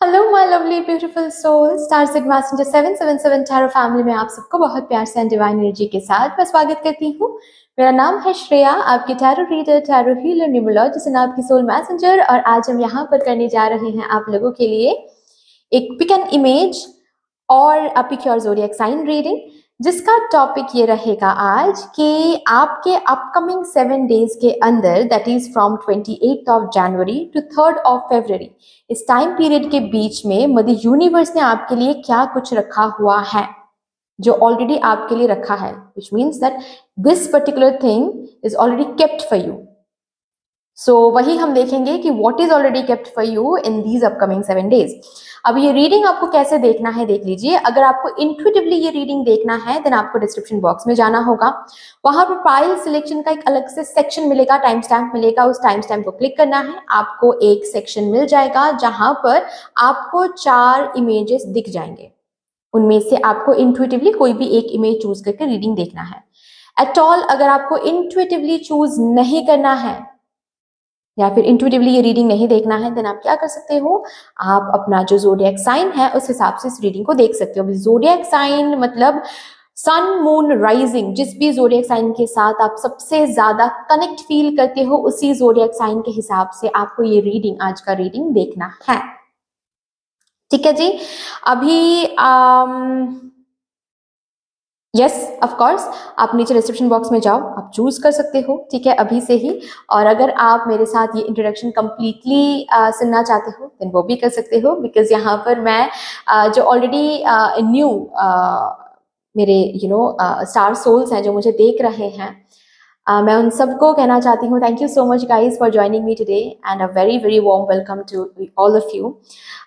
Hello my lovely beautiful soul, star Sid messenger 777 tarot family में आप सबको बहुत प्यार से डिवाइन एनर्जी के साथ मैं स्वागत करती हूँ। मेरा नाम है श्रेया, आपकी tarot reader, tarot healer, numerologist and आपकी सोल मैसेंजर। और आज हम यहाँ पर करने जा रहे हैं आप लोगों के लिए एक पिक एन इमेज और uh pick your zodiac sign reading, जिसका टॉपिक ये रहेगा आज कि आपके अपकमिंग 7 डेज के अंदर, that is from 28th of January to 3rd of February, इस टाइम पीरियड के बीच में मदर यूनिवर्स ने आपके लिए क्या कुछ रखा हुआ है, जो ऑलरेडी आपके लिए रखा है, which means that this particular thing is already kept for you. So वही हम देखेंगे कि what is already kept for you in these upcoming 7 days. अब ये रीडिंग आपको कैसे देखना है देख लीजिए। अगर आपको इंट्यूटिवली ये रीडिंग देखना है देन आपको डिस्क्रिप्शन बॉक्स में जाना होगा, वहां पर फाइल सिलेक्शन का एक अलग से सेक्शन मिलेगा, टाइम स्टैम्प मिलेगा, उस टाइम स्टैम्प को क्लिक करना है। आपको एक सेक्शन मिल जाएगा जहां पर आपको 4 इमेजेस दिख जाएंगे, उनमें से आपको इंट्यूटिवली कोई भी एक इमेज चूज करके रीडिंग देखना है। एट ऑल अगर आपको इंट्यूटिवली चूज नहीं करना है या फिर इंट्यूटिवली ये रीडिंग नहीं देखना है देन आप क्या कर सकते हो, आप अपना जो ज़ोडिएक साइन है उस हिसाब से इस रीडिंग को देख सकते हो। ज़ोडिएक साइन मतलब सन मून राइजिंग, जिस भी ज़ोडिएक साइन के साथ आप सबसे ज्यादा कनेक्ट फील करते हो उसी ज़ोडिएक साइन के हिसाब से आपको ये रीडिंग, आज का रीडिंग देखना है। ठीक है जी। अभी यस ऑफ कोर्स आप नीचे डिस्क्रिप्शन बॉक्स में जाओ, आप चूज कर सकते हो, ठीक है, अभी से ही। और अगर आप मेरे साथ ये इंट्रोडक्शन कंप्लीटली सुनना चाहते हो देन वो भी कर सकते हो, बिकॉज यहाँ पर मैं जो ऑलरेडी न्यू मेरे स्टार सोल्स हैं जो मुझे देख रहे हैं, मैं उन सबको कहना चाहती हूँ thank you so much guys for joining me today and a very very warm welcome to all of you.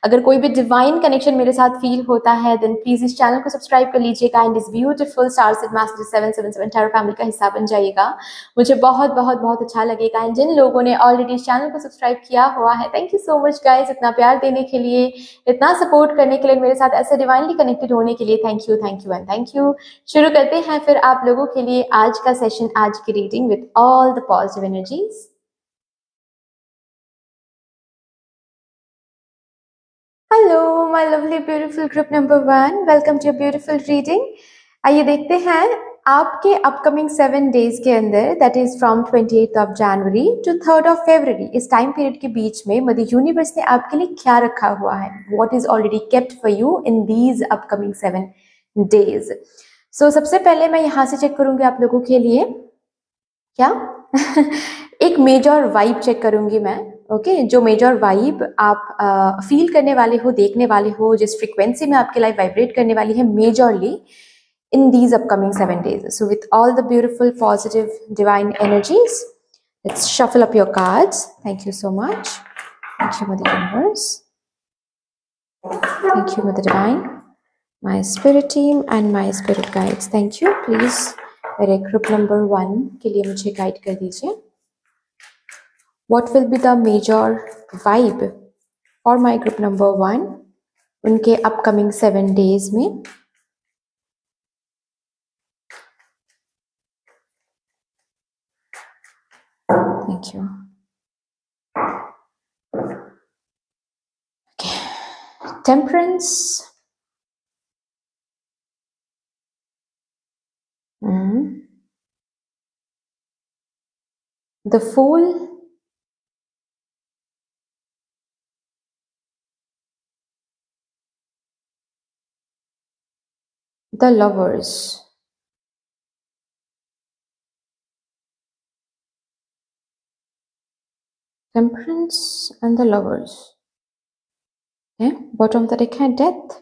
अगर कोई भी डिवाइन कनेक्शन मेरे साथ फील होता है देन प्लीज इस चैनल को सब्सक्राइब कर लीजिएगा एंड इस beautiful star Sid messenger 777 tarot family का हिस्सा बन जाइएगा। मुझे बहुत बहुत बहुत अच्छा लगेगा। एंड जिन लोगों ने ऑलरेडी इस चैनल को सब्सक्राइब किया हुआ है, thank you so much guys, इतना प्यार देने के लिए, इतना सपोर्ट करने के लिए, मेरे साथ ऐसे डिवाइनली कनेक्टेड होने के लिए thank you and thank you. शुरू करते हैं फिर आप लोगों के लिए आज का सेशन, आज की reading with all the positive energies. Hello my lovely beautiful group number 1, welcome to beautiful reading. आइए देखते हैं आपके अपकमिंग 7 डेज के अंदर, that is from 28th of January to 3rd of February, इस टाइम पीरियड के बीच में मदर यूनिवर्स ने आपके लिए क्या रखा हुआ है, what is already kept for you in these upcoming 7 days. So सबसे पहले मैं यहाँ से चेक करूंगी आप लोगों के लिए क्या एक मेजर वाइब चेक करूंगी मैं। ओके जो मेजर वाइब आप फील करने वाले हो, देखने वाले हो, जिस फ्रीक्वेंसी में आपकी लाइफ वाइब्रेट करने वाली है majorly in these upcoming 7 days. So with all the beautiful positive divine energies, let's shuffle up your cards. Thank you so much. Thank you Mother Universe. Thank you Mother Divine, my spirit team and my spirit guides. Thank you. Please मेरे group number 1 के लिए मुझे guide कर दीजिए। What will be the major vibe for my group number 1 उनके upcoming 7 days में। Thank you. Okay. Temperance. The Fool. The Lovers. Temperance and the Lovers. Okay. Bottom of the deck है Death.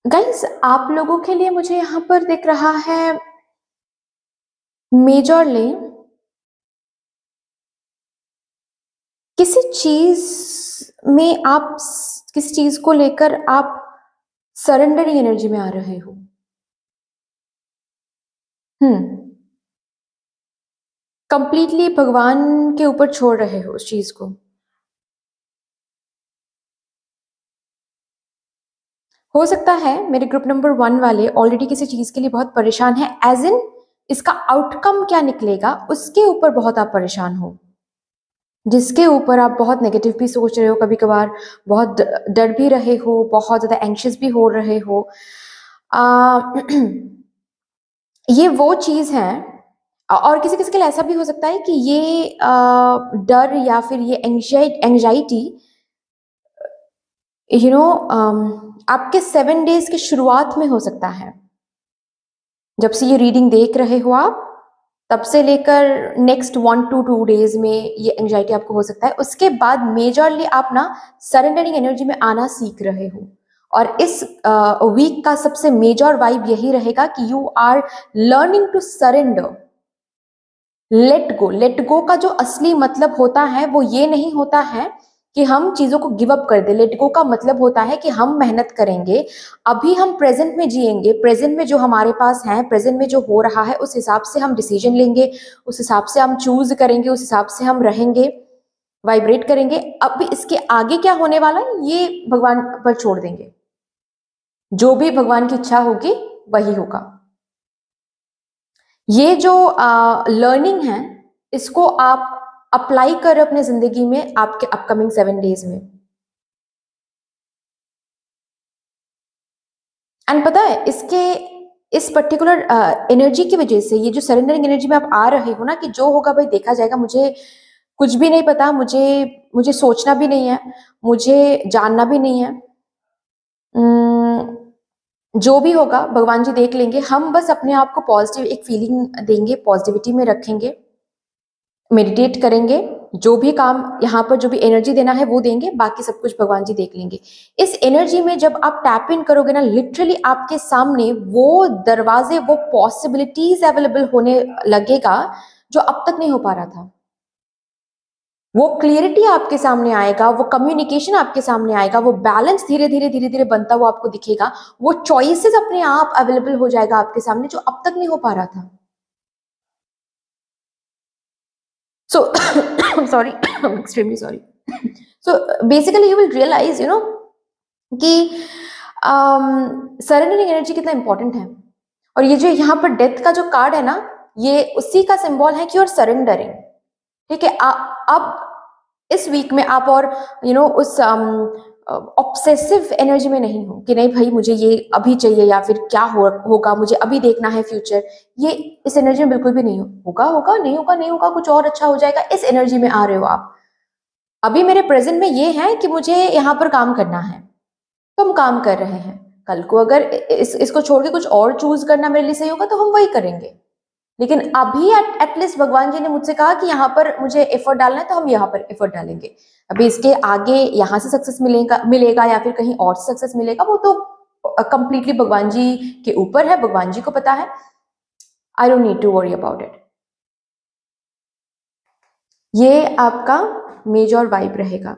Guys आप लोगों के लिए मुझे यहाँ पर दिख रहा है मेजरली किसी चीज में आप, किसी चीज को लेकर आप सरेंडरिंग एनर्जी में आ रहे हो। कंप्लीटली भगवान के ऊपर छोड़ रहे हो उस चीज को। हो सकता है मेरे ग्रुप नंबर 1 वाले ऑलरेडी किसी चीज के लिए बहुत परेशान है, एज इन इसका आउटकम क्या निकलेगा उसके ऊपर बहुत आप परेशान हो, जिसके ऊपर आप बहुत नेगेटिव भी सोच रहे हो, कभी कभार बहुत डर भी रहे हो, बहुत ज्यादा एंग्शियस भी हो रहे हो। ये वो चीज है। और किसी किसी के लिए ऐसा भी हो सकता है कि ये डर या फिर ये एंजाइटी आपके 7 डेज की शुरुआत में हो सकता है। जब से ये रीडिंग देख रहे हो आप, तब से लेकर नेक्स्ट 1 to 2 डेज में ये एंजाइटी आपको हो सकता है। उसके बाद मेजरली आप ना सरेंडरिंग एनर्जी में आना सीख रहे हो। और इस वीक का सबसे मेजर वाइब यही रहेगा कि you are learning to surrender, let go का जो असली मतलब होता है वो ये नहीं होता है कि हम चीजों को गिव अप कर दे। लेट गो का मतलब होता है कि हम मेहनत करेंगे, अभी हम प्रेजेंट में जिएंगे, प्रेजेंट में जो हमारे पास है, प्रेजेंट में जो हो रहा है उस हिसाब से हम डिसीजन लेंगे, उस हिसाब से हम चूज करेंगे, उस हिसाब से हम रहेंगे, वाइब्रेट करेंगे। अब इसके आगे क्या होने वाला है ये भगवान पर छोड़ देंगे। जो भी भगवान की इच्छा होगी वही होगा। ये जो लर्निंग है इसको आप अप्लाई कर अपने जिंदगी में आपके अपकमिंग 7 डेज में। एंड पता है इसके इस पर्टिकुलर एनर्जी की वजह से, ये जो सरेंडरिंग एनर्जी में आप आ रहे हो ना कि जो होगा भाई देखा जाएगा, मुझे कुछ भी नहीं पता, मुझे सोचना भी नहीं है, मुझे जानना भी नहीं है, जो भी होगा भगवान जी देख लेंगे। हम बस अपने आप को पॉजिटिव एक फीलिंग देंगे, पॉजिटिविटी में रखेंगे, मेडिटेट करेंगे, जो भी काम यहाँ पर जो भी एनर्जी देना है वो देंगे, बाकी सब कुछ भगवान जी देख लेंगे। इस एनर्जी में जब आप टैप इन करोगे ना, लिटरली आपके सामने वो दरवाजे, वो पॉसिबिलिटीज अवेलेबल होने लगेगा जो अब तक नहीं हो पा रहा था। वो क्लियरिटी आपके सामने आएगा, वो कम्युनिकेशन आपके सामने आएगा, वो बैलेंस धीरे धीरे बनता हुआ आपको दिखेगा, वो चॉइसेस अपने आप अवेलेबल हो जाएगा आपके सामने जो अब तक नहीं हो पा रहा था। So, I'm sorry, I'm extremely sorry. So basically you will realize, कि सरेंडरिंग एनर्जी कितना इंपॉर्टेंट है। और ये जो यहाँ पर डेथ का जो कार्ड है ना, ये उसी का सिंबल है कि you're सरेंडरिंग। ठीक है, अब इस वीक में आप और उस ऑब्सेसिव एनर्जी में नहीं हो कि नहीं भाई मुझे ये अभी चाहिए या फिर क्या होगा, मुझे अभी देखना है फ्यूचर। ये इस एनर्जी में बिल्कुल भी नहीं होगा, नहीं होगा, कुछ और अच्छा हो जाएगा। इस एनर्जी में आ रहे हो आप। अभी मेरे प्रेजेंट में ये है कि मुझे यहाँ पर काम करना है, तो हम काम कर रहे हैं। कल को अगर इसको छोड़ के कुछ और चूज करना मेरे लिए सही होगा तो हम वही करेंगे। लेकिन अभी एटलीस्ट भगवान जी ने मुझसे कहा कि यहाँ पर मुझे एफर्ट डालना है तो हम यहाँ पर एफर्ट डालेंगे। अभी इसके आगे यहाँ से सक्सेस मिलेगा या फिर कहीं और से सक्सेस मिलेगा, वो तो कंप्लीटली भगवान जी के ऊपर है, भगवान जी को पता है। I don't need to worry about it. ये आपका मेजर वाइब रहेगा।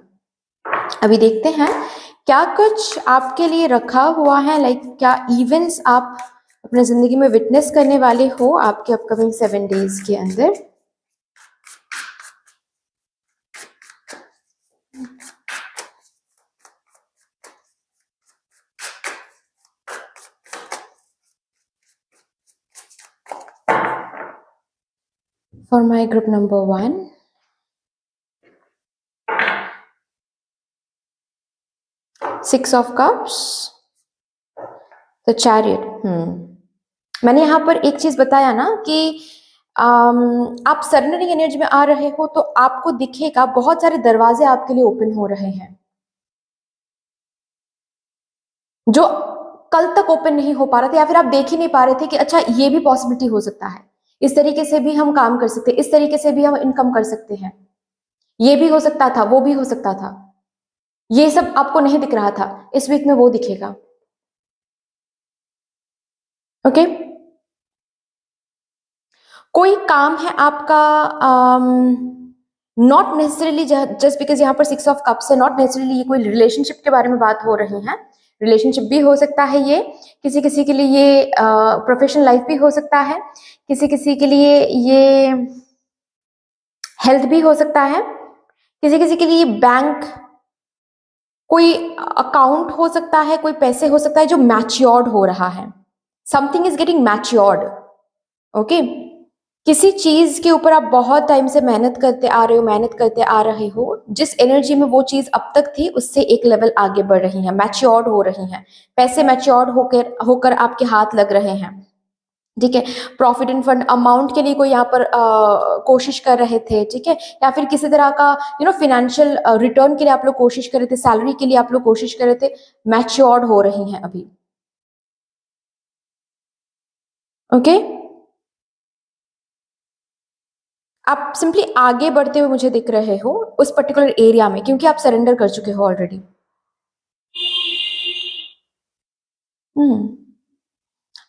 अभी देखते हैं क्या कुछ आपके लिए रखा हुआ है, लाइक क्या इवेंट्स आप अपने जिंदगी में विटनेस करने वाले हो आपके अपकमिंग 7 डेज के अंदर। For my group number 1, Six of Cups, The Chariot। मैंने यहाँ पर एक चीज बताया ना कि आप सरेंडरिंग एनर्जी में आ रहे हो तो आपको दिखेगा बहुत सारे दरवाजे आपके लिए ओपन हो रहे हैं जो कल तक ओपन नहीं हो पा रहे थे, या फिर आप देख ही नहीं पा रहे थे कि अच्छा ये भी पॉसिबिलिटी हो सकता है, इस तरीके से भी हम काम कर सकते हैं, इस तरीके से भी हम इनकम कर सकते हैं, ये भी हो सकता था, वो भी हो सकता था। ये सब आपको नहीं दिख रहा था, इस वीक में वो दिखेगा। ओके, कोई काम है आपका, नॉट नेसेसरीली जस्ट बिकॉज यहाँ पर 6 of Cups है, नॉट नेसेसरीली ये कोई रिलेशनशिप के बारे में बात हो रही है। रिलेशनशिप भी हो सकता है, ये किसी किसी के लिए ये प्रोफेशनल लाइफ भी हो सकता है, किसी किसी के लिए ये हेल्थ भी हो सकता है, किसी किसी के लिए बैंक, कोई अकाउंट हो सकता है, कोई पैसे हो सकता है जो मैच्योर्ड हो रहा है। Something is getting matured. Okay, किसी चीज के ऊपर आप बहुत टाइम से मेहनत करते आ रहे हो, मेहनत करते आ रहे हो, जिस एनर्जी में वो चीज अब तक थी उससे एक लेवल आगे बढ़ रही है, मैच्योर्ड हो रही हैं, पैसे मैच्योर्ड होकर होकर आपके हाथ लग रहे हैं। ठीक है, प्रोविडेंट फंड अमाउंट के लिए कोई यहाँ पर कोशिश कर रहे थे, ठीक है, या फिर किसी तरह का फाइनेंशियल रिटर्न के लिए आप लोग कोशिश कर रहे थे, सैलरी के लिए आप लोग कोशिश कर रहे थे, मैच्योर्ड हो रही हैं अभी। ओके, आप सिंपली आगे बढ़ते हुए मुझे दिख रहे हो उस पर्टिकुलर एरिया में, क्योंकि आप सरेंडर कर चुके हो ऑलरेडी। हम्म,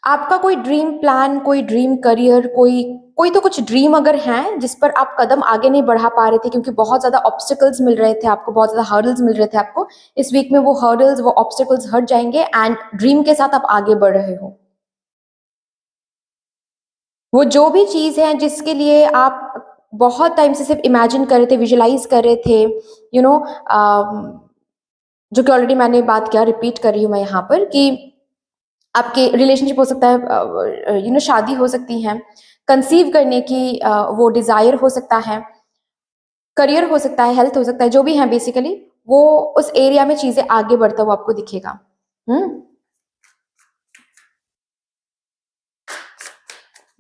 आपका कोई ड्रीम प्लान, कोई ड्रीम करियर, कोई कोई तो कुछ ड्रीम अगर है जिस पर आप कदम आगे नहीं बढ़ा पा रहे थे क्योंकि बहुत ज्यादा ऑब्स्टिकल्स मिल रहे थे आपको, बहुत ज्यादा हर्डल्स मिल रहे थे आपको, इस वीक में वो हर्डल्स, वो ऑब्स्टिकल्स हट जाएंगे एंड ड्रीम के साथ आप आगे बढ़ रहे हो। वो जो भी चीज है जिसके लिए आप बहुत टाइम से सिर्फ इमेजिन कर रहे थे, विजुलाइज कर रहे थे, यू नो जो कि ऑलरेडी मैंने बात किया, रिपीट कर रही हूँ मैं यहाँ पर कि आपके रिलेशनशिप हो सकता है, शादी हो सकती है, कंसीव करने की वो डिजायर हो सकता है, करियर हो सकता है, हेल्थ हो सकता है, जो भी है बेसिकली वो उस एरिया में चीजें आगे बढ़ता हुआ आपको दिखेगा। हम्म,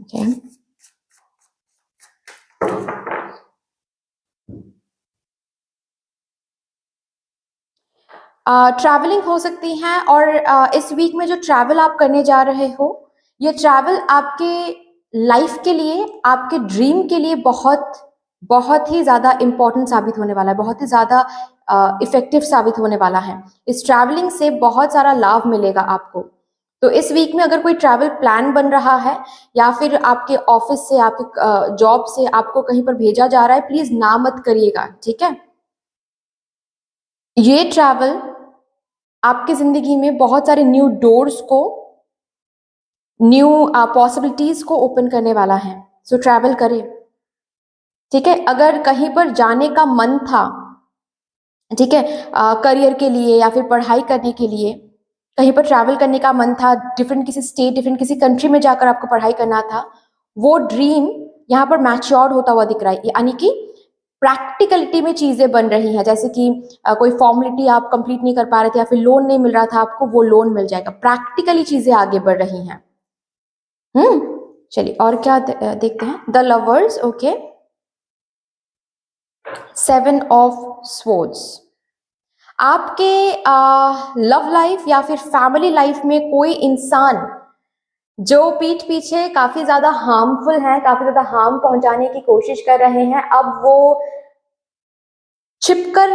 ओके, ट्रैवलिंग हो सकती है, और इस वीक में जो ट्रैवल आप करने जा रहे हो, ये ट्रैवल आपके लाइफ के लिए, आपके ड्रीम के लिए बहुत बहुत ही ज़्यादा इम्पोर्टेंट साबित होने वाला है, बहुत ही ज़्यादा इफेक्टिव साबित होने वाला है। इस ट्रैवलिंग से बहुत सारा लाभ मिलेगा आपको। तो इस वीक में अगर कोई ट्रैवल प्लान बन रहा है या फिर आपके ऑफिस से, आपके जॉब से आपको कहीं पर भेजा जा रहा है, प्लीज ना मत करिएगा, ठीक है। ये ट्रैवल आपकी जिंदगी में बहुत सारे न्यू डोर्स को, न्यू पॉसिबिलिटीज को ओपन करने वाला है। सो ट्रैवल करें, ठीक है। अगर कहीं पर जाने का मन था, ठीक है, करियर के लिए या फिर पढ़ाई करने के लिए कहीं पर ट्रैवल करने का मन था, डिफरेंट किसी स्टेट, डिफरेंट किसी कंट्री में जाकर आपको पढ़ाई करना था, वो ड्रीम यहाँ पर मैच्योर्ड होता हुआ दिख रहा है, यानी कि प्रैक्टिकलिटी में चीजें बन रही हैं। जैसे कि कोई फॉर्मेलिटी आप कंप्लीट नहीं कर पा रहे थे या फिर लोन नहीं मिल रहा था आपको, वो लोन मिल जाएगा, प्रैक्टिकली चीजें आगे बढ़ रही हैं। चलिए और क्या देखते हैं। The lovers, okay, 7 of swords. आपके लव लाइफ या फिर फैमिली लाइफ में कोई इंसान जो पीठ पीछे काफी ज्यादा हार्मफुल है, काफी ज्यादा हार्म पहुंचाने की कोशिश कर रहे हैं, अब वो छिपकर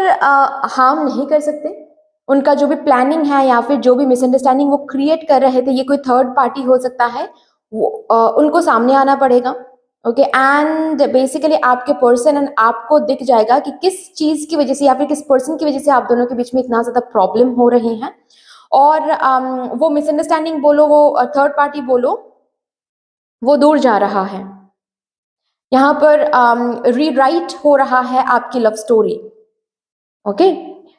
हार्म नहीं कर सकते। उनका जो भी प्लानिंग है या फिर जो भी मिसअंडरस्टैंडिंग वो क्रिएट कर रहे थे, ये कोई थर्ड पार्टी हो सकता है, वो उनको सामने आना पड़ेगा। ओके, एंड बेसिकली आपके पर्सन एंड आपको दिख जाएगा कि किस चीज की वजह से या फिर किस पर्सन की वजह से आप दोनों के बीच में इतना ज्यादा प्रॉब्लम हो रही है। और वो मिसअंडरस्टैंडिंग बोलो, वो थर्ड पार्टी बोलो, वो दूर जा रहा है। यहाँ पर रीराइट हो रहा है आपकी love story. Okay,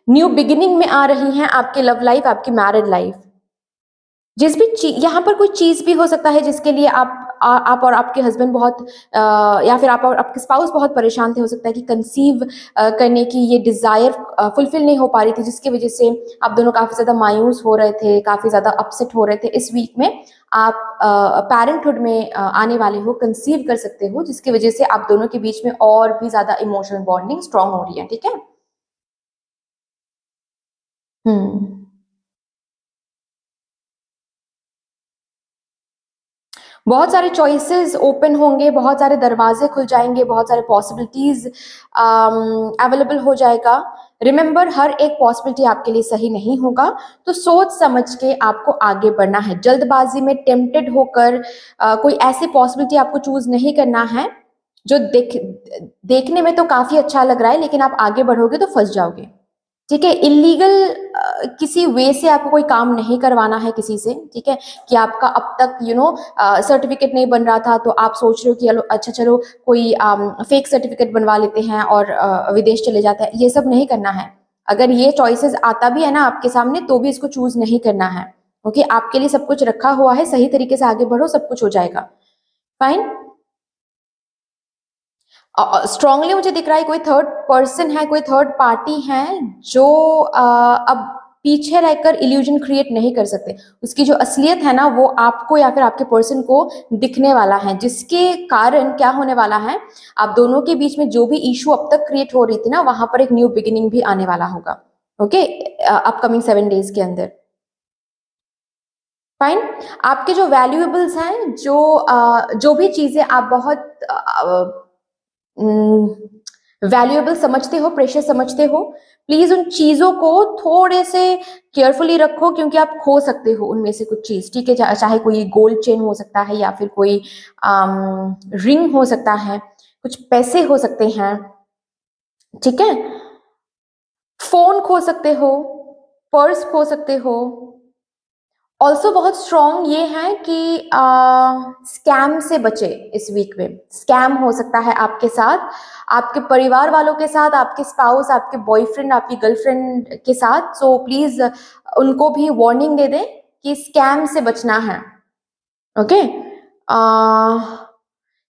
new beginning में आ रही हैं आपकी लव लाइफ, आपकी मैरिड लाइफ। जिस भी चीज, यहाँ पर कोई चीज भी हो सकता है जिसके लिए आप और आपके हस्बैंड बहुत या फिर आप और आपके स्पाउस बहुत परेशान थे। हो सकता है कि कंसीव करने की ये डिजायर फुलफिल नहीं हो पा रही थी, जिसकी वजह से आप दोनों काफी ज्यादा मायूस हो रहे थे, काफी ज्यादा अपसेट हो रहे थे। इस वीक में आप पेरेंटहुड में आने वाले हो, कंसीव कर सकते हो, जिसकी वजह से आप दोनों के बीच में और भी ज्यादा इमोशनल बॉन्डिंग स्ट्रांग हो रही है, ठीक है। हम्म, बहुत सारे चॉइसेस ओपन होंगे, बहुत सारे दरवाजे खुल जाएंगे, बहुत सारे पॉसिबिलिटीज अवेलेबल हो जाएगा। रिमेंबर, हर एक पॉसिबिलिटी आपके लिए सही नहीं होगा, तो सोच समझ के आपको आगे बढ़ना है। जल्दबाजी में टेम्प्टेड होकर कोई ऐसी पॉसिबिलिटी आपको चूज नहीं करना है जो देखने में तो काफी अच्छा लग रहा है, लेकिन आप आगे बढ़ोगे तो फंस जाओगे, ठीक है। इलीगल किसी वे से आपको कोई काम नहीं करवाना है किसी से, ठीक है। कि आपका अब तक सर्टिफिकेट नहीं बन रहा था, तो आप सोच रहे हो कि चलो अच्छा, चलो कोई फेक सर्टिफिकेट बनवा लेते हैं और विदेश चले जाते हैं, ये सब नहीं करना है। अगर ये चॉइसेस आता भी है ना आपके सामने, तो भी इसको चूज नहीं करना है। ओके, आपके लिए सब कुछ रखा हुआ है, सही तरीके से आगे बढ़ो, सब कुछ हो जाएगा। फाइन। स्ट्रांगली मुझे दिख रहा है कोई थर्ड पर्सन है, कोई थर्ड पार्टी है जो अब पीछे रहकर इल्यूजन क्रिएट नहीं कर सकते। उसकी जो असलियत है ना वो आपको या फिर आपके पर्सन को दिखने वाला है, जिसके कारण क्या होने वाला है, आप दोनों के बीच में जो भी इशू अब तक क्रिएट हो रही थी ना, वहां पर एक न्यू बिगिनिंग भी आने वाला होगा। ओके, अपकमिंग 7 डेज के अंदर। फाइन। आपके जो वैल्यूएबल्स हैं, जो भी चीजें आप बहुत वैल्यूएबल समझते हो, प्रेशियस समझते हो, प्लीज उन चीजों को थोड़े से केयरफुली रखो, क्योंकि आप खो सकते हो उनमें से कुछ चीज। ठीक है, चाहे कोई गोल्ड चेन हो सकता है या फिर कोई रिंग हो सकता है, कुछ पैसे हो सकते हैं, ठीक है, फोन खो सकते हो, पर्स खो सकते हो। ऑल्सो बहुत स्ट्रॉन्ग ये है कि स्कैम से बचे इस वीक में। स्कैम हो सकता है आपके साथ, आपके परिवार वालों के साथ, आपके स्पाउस, आपके बॉयफ्रेंड, आपकी गर्लफ्रेंड के साथ। सो प्लीज उनको भी वार्निंग दे दें कि स्कैम से बचना है। ओके,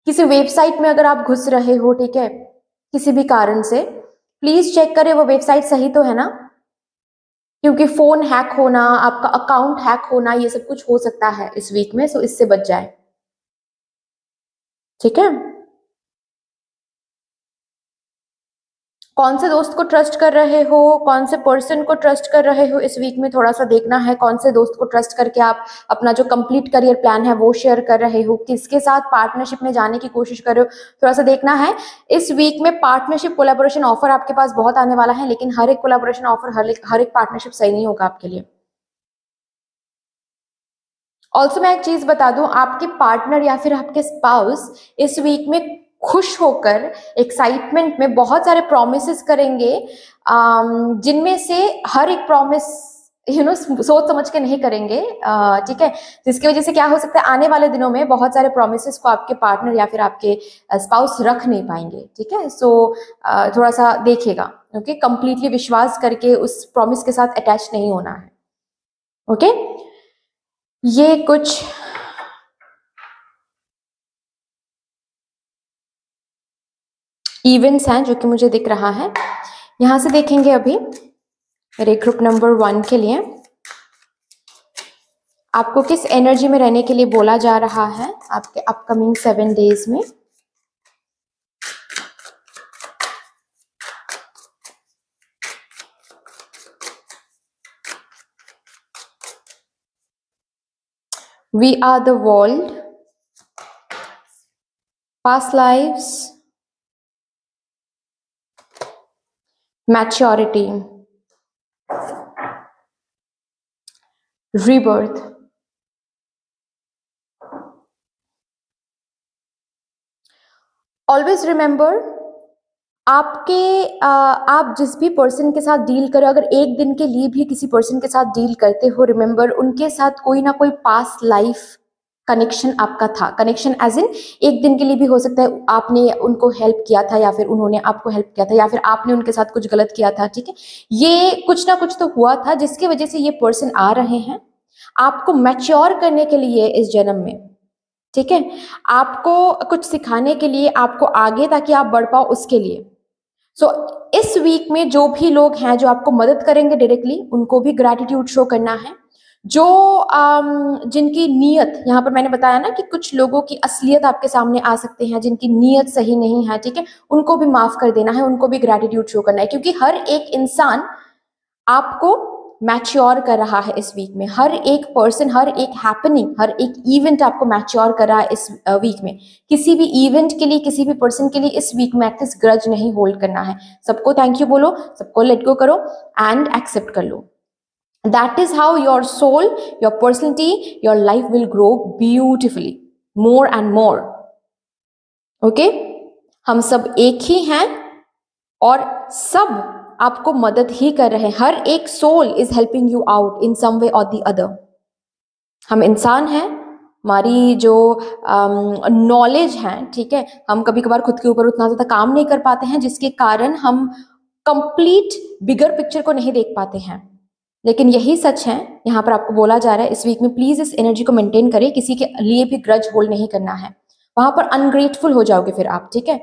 किसी वेबसाइट में अगर आप घुस रहे हो, ठीक है, किसी भी कारण से, प्लीज चेक करें वो वेबसाइट सही तो है ना, क्योंकि फोन हैक होना, आपका अकाउंट हैक होना, ये सब कुछ हो सकता है इस वीक में। सो इससे बच जाए, ठीक है। कौन से दोस्त को ट्रस्ट कर रहे हो, कौन से पर्सन को ट्रस्ट कर रहे हो, इस वीक में थोड़ा सा देखना है। कौन से दोस्त को ट्रस्ट करके आप अपना जो कंप्लीट करियर प्लान है वो शेयर कर रहे हो, किसके साथ पार्टनरशिप में जाने की कोशिश कर रहे हो, थोड़ा सा देखना है। इस वीक में पार्टनरशिप कोलैबोरेशन ऑफर आपके पास बहुत आने वाला है, लेकिन हर एक कोलैबोरेशन ऑफर, हर एक पार्टनरशिप सही नहीं होगा आपके लिए। ऑल्सो मैं एक चीज बता दूं, आपके पार्टनर या फिर आपके स्पाउस इस वीक में खुश होकर एक्साइटमेंट में बहुत सारे प्रॉमिसेस करेंगे, जिनमें से हर एक प्रॉमिस सोच समझ के नहीं करेंगे, ठीक है, जिसकी वजह से क्या हो सकता है, आने वाले दिनों में बहुत सारे प्रॉमिसेस को आपके पार्टनर या फिर आपके स्पाउस रख नहीं पाएंगे। ठीक है, सो थोड़ा सा देखिएगा। ओके, कंप्लीटली विश्वास करके उस प्रॉमिस के साथ अटैच नहीं होना है। ओके, ये कुछ इवेंट्स हैं जो कि मुझे दिख रहा है। यहां से देखेंगे अभी मेरे ग्रुप नंबर 1 के लिए आपको किस एनर्जी में रहने के लिए बोला जा रहा है आपके अपकमिंग 7 डेज में। We are the world, past lives, maturity, rebirth. Always remember, आप जिस भी पर्सन के साथ डील करें, अगर एक दिन के लिए भी किसी पर्सन के साथ डील करते हो, रिमेंबर उनके साथ कोई ना कोई पास्ट लाइफ कनेक्शन आपका था। कनेक्शन एज इन एक दिन के लिए भी हो सकता है, आपने उनको हेल्प किया था या फिर उन्होंने आपको हेल्प किया था या फिर आपने उनके साथ कुछ गलत किया था। ठीक है, ये कुछ ना कुछ तो हुआ था जिसकी वजह से ये पर्सन आ रहे हैं आपको मैच्योर करने के लिए इस जन्म में। ठीक है, आपको कुछ सिखाने के लिए, आपको आगे ताकि आप बढ़ पाओ उसके लिए। सो इस वीक में जो भी लोग हैं जो आपको मदद करेंगे डायरेक्टली, उनको भी ग्रैटिट्यूड शो करना है। जो जिनकी नीयत, यहाँ पर मैंने बताया ना कि कुछ लोगों की असलियत आपके सामने आ सकते हैं जिनकी नीयत सही नहीं है, ठीक है, उनको भी माफ कर देना है, उनको भी ग्रैटिट्यूड शो करना है, क्योंकि हर एक इंसान आपको मैच्योर कर रहा है इस वीक में। हर एक पर्सन, हर एक हैपनिंग, हर एक इवेंट आपको मैच्योर कर रहा है इस वीक में। किसी भी इवेंट के लिए, किसी भी पर्सन के लिए इस वीक में एटलीस्ट ग्रज नहीं होल्ड करना है। सबको थैंक यू बोलो, सबको लेट गो करो एंड एक्सेप्ट कर लो। That is how your soul, your personality, your life will grow beautifully, more and more. Okay? हम सब एक ही हैं और सब आपको मदद ही कर रहे हैं। हर एक soul is helping you out in some way or the other. हम इंसान हैं, हमारी जो नॉलेज है, ठीक है, हम कभी कभार खुद के ऊपर उतना ज्यादा काम नहीं कर पाते हैं, जिसके कारण हम कंप्लीट बिगर पिक्चर को नहीं देख पाते हैं। लेकिन यही सच है, यहाँ पर आपको बोला जा रहा है इस वीक में प्लीज इस एनर्जी को मेंटेन करें, किसी के लिए भी ग्रज होल्ड नहीं करना है। वहां पर अनग्रेटफुल हो जाओगे फिर आप, ठीक है।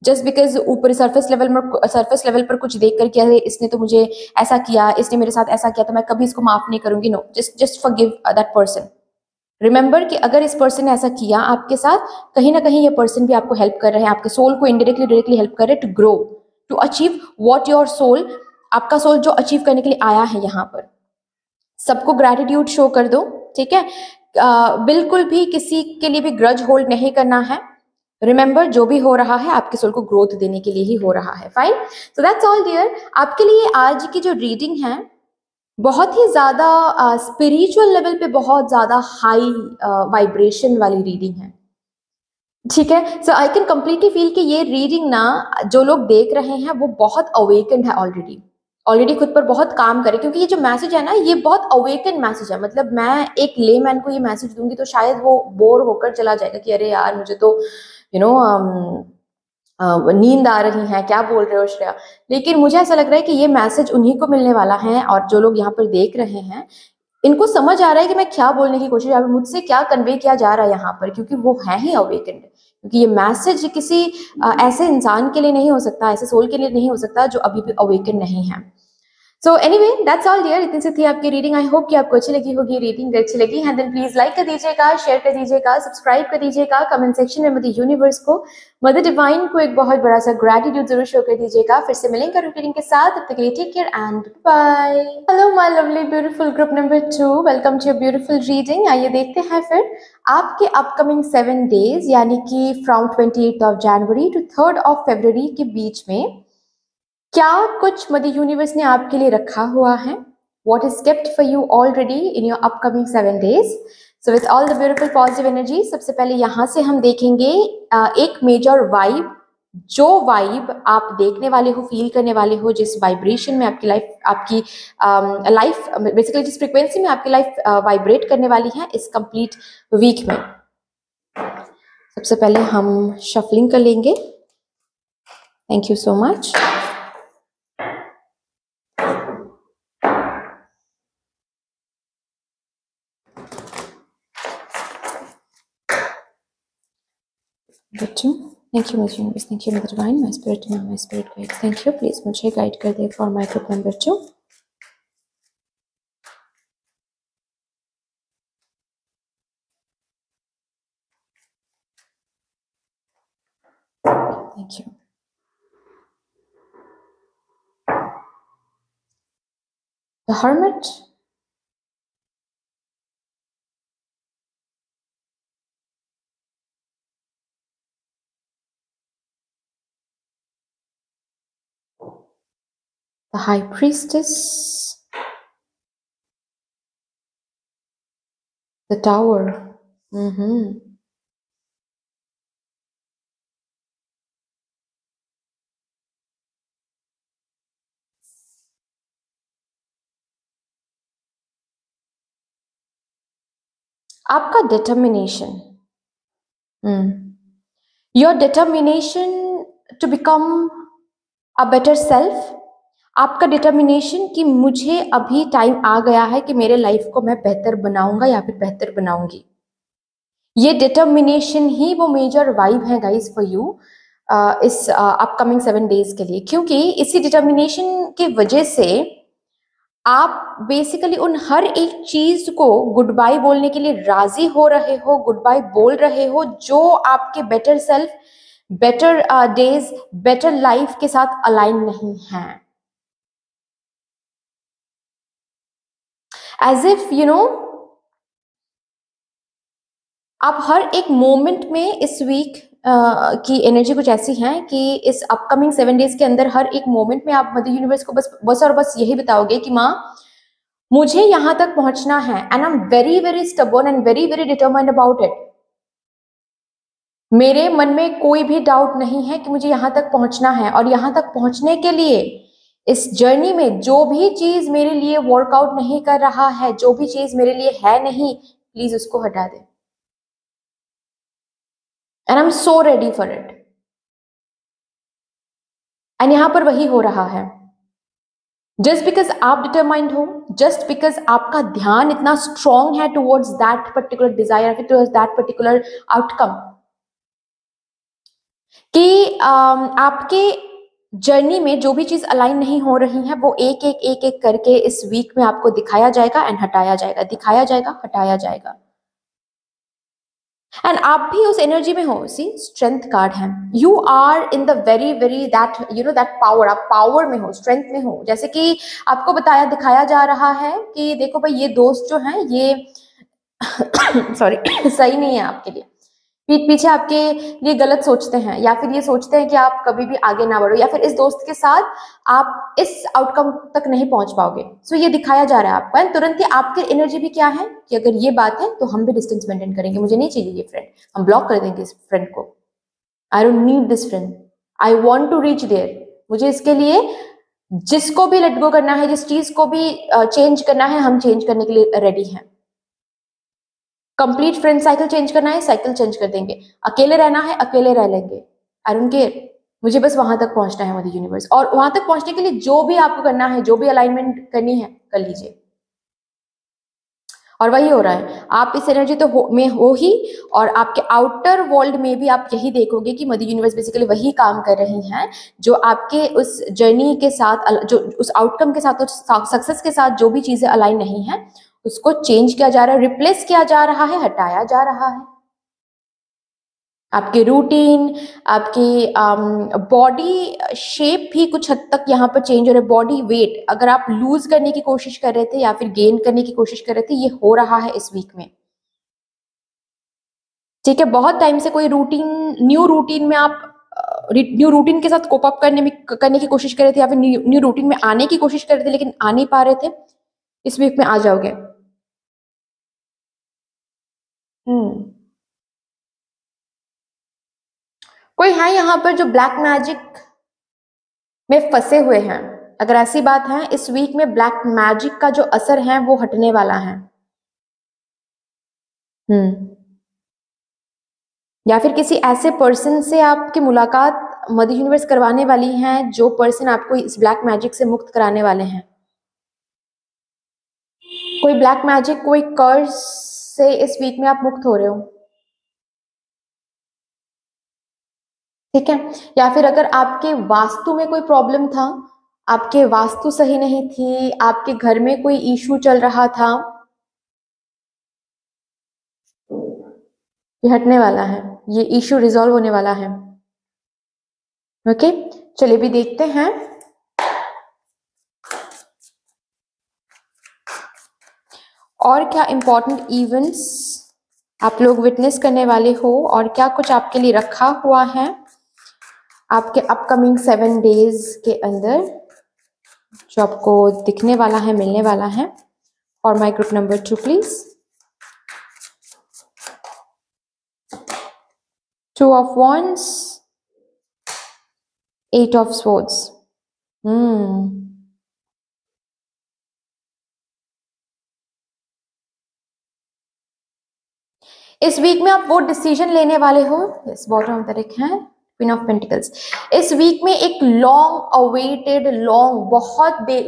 जस्ट बिकॉज ऊपर सरफेस लेवल पर कुछ देख कर, अरे इसने तो मुझे ऐसा किया, इसने मेरे साथ ऐसा किया, तो मैं कभी इसको माफ नहीं करूंगी। No, just forgive that person. Remember कि अगर इस पर्सन ने ऐसा किया आपके साथ, कहीं ना कहीं ये पर्सन भी आपको हेल्प कर रहे हैं, आपके सोल को इनडायरेक्टली डायरेक्टली हेल्प कर रहे हैं to grow, to achieve what your soul, आपका सोल जो अचीव करने के लिए आया है यहाँ पर। सबको ग्रैटिट्यूड शो कर दो, ठीक है। बिल्कुल भी किसी के लिए भी ग्रज होल्ड नहीं करना है। रिमेंबर, जो भी हो रहा है आपके सोल को ग्रोथ देने के लिए ही हो रहा है। Fine, so that's all dear. आपके लिए आज की जो रीडिंग है बहुत ही ज्यादा स्पिरिचुअल लेवल पे बहुत ज्यादा हाई वाइब्रेशन वाली रीडिंग है, ठीक है। सो आई कैन कंप्लीटली फील कि ये रीडिंग ना, जो लोग देख रहे हैं वो बहुत अवेकेंड है ऑलरेडी खुद पर बहुत काम करे, क्योंकि ये जो मैसेज है ना, ये बहुत अवेकेंड मैसेज है। मतलब मैं एक लेमैन को ये मैसेज दूंगी तो शायद वो बोर होकर चला जाएगा कि अरे यार मुझे तो नींद आ रही है, क्या बोल रहे हो श्रेया। लेकिन मुझे ऐसा लग रहा है कि ये मैसेज उन्हीं को मिलने वाला है, और जो लोग यहाँ पर देख रहे हैं इनको समझ आ रहा है कि मैं क्या बोलने की कोशिश, मुझसे क्या कन्वे किया जा रहा है यहाँ पर, क्योंकि वो है ही अवेकेंड। क्योंकि ये मैसेज किसी ऐसे इंसान के लिए नहीं हो सकता, ऐसे सोल के लिए नहीं हो सकता जो अभी भी अवेकेंड नहीं है। So anyway, that's all dear. इतनी सी थी आपकी रीडिंग। आई होप कि आपको अच्छी लगी होगी रीडिंग। अच्छी लगी है देन प्लीज लाइक कर दीजिएगा, शेयर कर दीजिएगा, सब्सक्राइब कर दीजिएगा, कमेंट सेक्शन में मदर यूनिवर्स को, मदर डिवाइन को एक बहुत बड़ा सा ग्रेटिट्यूड जरूर शो कर दीजिएगा। फिर से मिलेंगे रीडिंग के साथ, तब तक के लिए take care and bye. Hello my lovely beautiful group number 2, welcome to your beautiful reading. आइए देखते हैं फिर आपके अपकमिंग 7 डेज, यानी कि फ्रॉम 28 जनवरी टू 3 फरवरी के बीच में क्या कुछ मदर यूनिवर्स ने आपके लिए रखा हुआ है। What is kept for you already in your upcoming 7 days? So with all the beautiful positive energy, सबसे पहले यहाँ से हम देखेंगे एक मेजर वाइब, जो वाइब आप देखने वाले हो, फील करने वाले हो, जिस वाइब्रेशन में आपकी लाइफ बेसिकली जिस फ्रिक्वेंसी में आपकी लाइफ वाइब्रेट करने वाली है इस कंप्लीट वीक में। सबसे पहले हम शफलिंग कर लेंगे। Thank you so much. बच्चों, thank you mother universe, thank you mother divine, my spirit now, my spirit guide, thank you. Please मुझे गाइड कर दे for my group number 2। Thank you. The hermit, the high priestess, the tower, आपका determination, your determination to become a better self, आपका determination कि मुझे अभी time आ गया है कि मेरे लाइफ को मैं बेहतर बनाऊंगा या फिर बेहतर बनाऊंगी। ये डिटर्मिनेशन ही वो मेजर वाइब है गाइस फॉर यू इस अपकमिंग 7 डेज के लिए, क्योंकि इसी डिटर्मिनेशन की वजह से आप बेसिकली उन हर एक चीज को गुड बाय बोलने के लिए राजी हो रहे हो, गुड बाय बोल रहे हो जो आपके better self, better days, better life के साथ अलाइन नहीं है। एज इफ आप हर एक मोमेंट में इस वीक की एनर्जी कुछ ऐसी है कि इस अपकमिंग 7 डेज के अंदर हर एक मोमेंट में आप मदर यूनिवर्स को बस और बस यही बताओगे कि माँ मुझे यहां तक पहुंचना है, and I am very very stubborn and very very determined about it. मेरे मन में कोई भी डाउट नहीं है कि मुझे यहां तक पहुंचना है, और यहां तक पहुंचने के लिए इस जर्नी में जो भी चीज मेरे लिए वर्कआउट नहीं कर रहा है, जो भी चीज मेरे लिए है नहीं, प्लीज उसको हटा दे। And I am so ready for it. And यहां पर वही हो रहा है। जस्ट बिकॉज आप डिटरमाइंड हो, जस्ट बिकॉज आपका ध्यान इतना स्ट्रॉन्ग है towards that particular desire, towards that particular outcome, कि आपके जर्नी में जो भी चीज अलाइन नहीं हो रही है वो एक एक एक एक करके इस वीक में आपको दिखाया जाएगा एंड हटाया जाएगा, दिखाया जाएगा, हटाया जाएगा। एंड आप भी उस एनर्जी में हो। सी, स्ट्रेंथ कार्ड है, you are in the very very that that power, आप पावर में हो, स्ट्रेंथ में हो। जैसे कि आपको बताया, दिखाया जा रहा है कि देखो भाई, ये दोस्त जो है ये सॉरी सही नहीं है आपके लिए, पीठ पीछे आपके लिए गलत सोचते हैं, या फिर ये सोचते हैं कि आप कभी भी आगे ना बढ़ो, या फिर इस दोस्त के साथ आप इस आउटकम तक नहीं पहुंच पाओगे। सो ये दिखाया जा रहा है आपको, एंड तुरंत ही आपकी एनर्जी भी क्या है कि अगर ये बात है तो हम भी डिस्टेंस मेंटेन करेंगे, मुझे नहीं चाहिए ये फ्रेंड, हम ब्लॉक कर देंगे इस फ्रेंड को। I don't need this friend, I want to reach there. मुझे इसके लिए जिसको भी लेट गो करना है, जिस चीज को भी चेंज करना है, हम चेंज करने के लिए रेडी हैं। कंप्लीट फ्रेंड साइकिल चेंज करना है, साइकिल चेंज कर देंगे। अकेले रहना है, अकेले रह लेंगे। आई डोंट केयर, मुझे बस वहां तक पहुंचना है मदर यूनिवर्स, और वहां तक पहुंचने के लिए जो भी आपको करना है, जो भी अलाइनमेंट करनी है, कर लीजिए। और वही हो रहा है, आप इस एनर्जी तो में हो ही, और आपके आउटर वर्ल्ड में भी आप यही देखोगे कि मदर यूनिवर्स बेसिकली वही काम कर रही हैं जो आपके उस जर्नी के साथ, जो उस आउटकम के साथ, उस सक्सेस के साथ जो भी चीजें अलाइन नहीं है, उसको चेंज किया जा रहा है, रिप्लेस किया जा रहा है, हटाया जा रहा है। आपके रूटीन, आपकी बॉडी शेप भी कुछ हद तक यहाँ पर चेंज हो रहा है। बॉडी वेट अगर आप लूज करने की कोशिश कर रहे थे या फिर गेन करने की कोशिश कर रहे थे, ये हो रहा है इस वीक में। ठीक है, बहुत टाइम से कोई रूटीन, न्यू रूटीन में आप न्यू रूटीन के साथ कोप अप करने की कोशिश कर रहे थे, या फिर न्यू रूटीन में आने की कोशिश कर रहे थे लेकिन आ नहीं पा रहे थे, इस वीक में आ जाओगे। कोई है यहाँ पर जो ब्लैक मैजिक में फंसे हुए हैं। अगर ऐसी बात है, इस वीक में ब्लैक मैजिक का जो असर है वो हटने वाला है। या फिर किसी ऐसे पर्सन से आपकी मुलाकात मदर यूनिवर्स करवाने वाली है, जो पर्सन आपको इस ब्लैक मैजिक से मुक्त कराने वाले हैं। कोई ब्लैक मैजिक, कोई कर्ज से इस वीक में आप मुक्त हो रहे हो। ठीक है, या फिर अगर आपके वास्तु में कोई प्रॉब्लम था, आपके वास्तु सही नहीं थी, आपके घर में कोई इशू चल रहा था, ये हटने वाला है, ये इशू रिजॉल्व होने वाला है। ओके, चलिए भी देखते हैं और क्या इंपॉर्टेंट इवेंट्स आप लोग विटनेस करने वाले हो, और क्या कुछ आपके लिए रखा हुआ है आपके अपकमिंग 7 डेज के अंदर, जो आपको दिखने वाला है, मिलने वाला है। और my group number 2 please. 2 of Wands, 8 of Swords। इस वीक में आप वो डिसीजन लेने वाले हो, इस बॉटम ऑफ द डेक है क्वीन ऑफ पेंटिकल्स। इस वीक में एक लॉन्ग अवेटेड,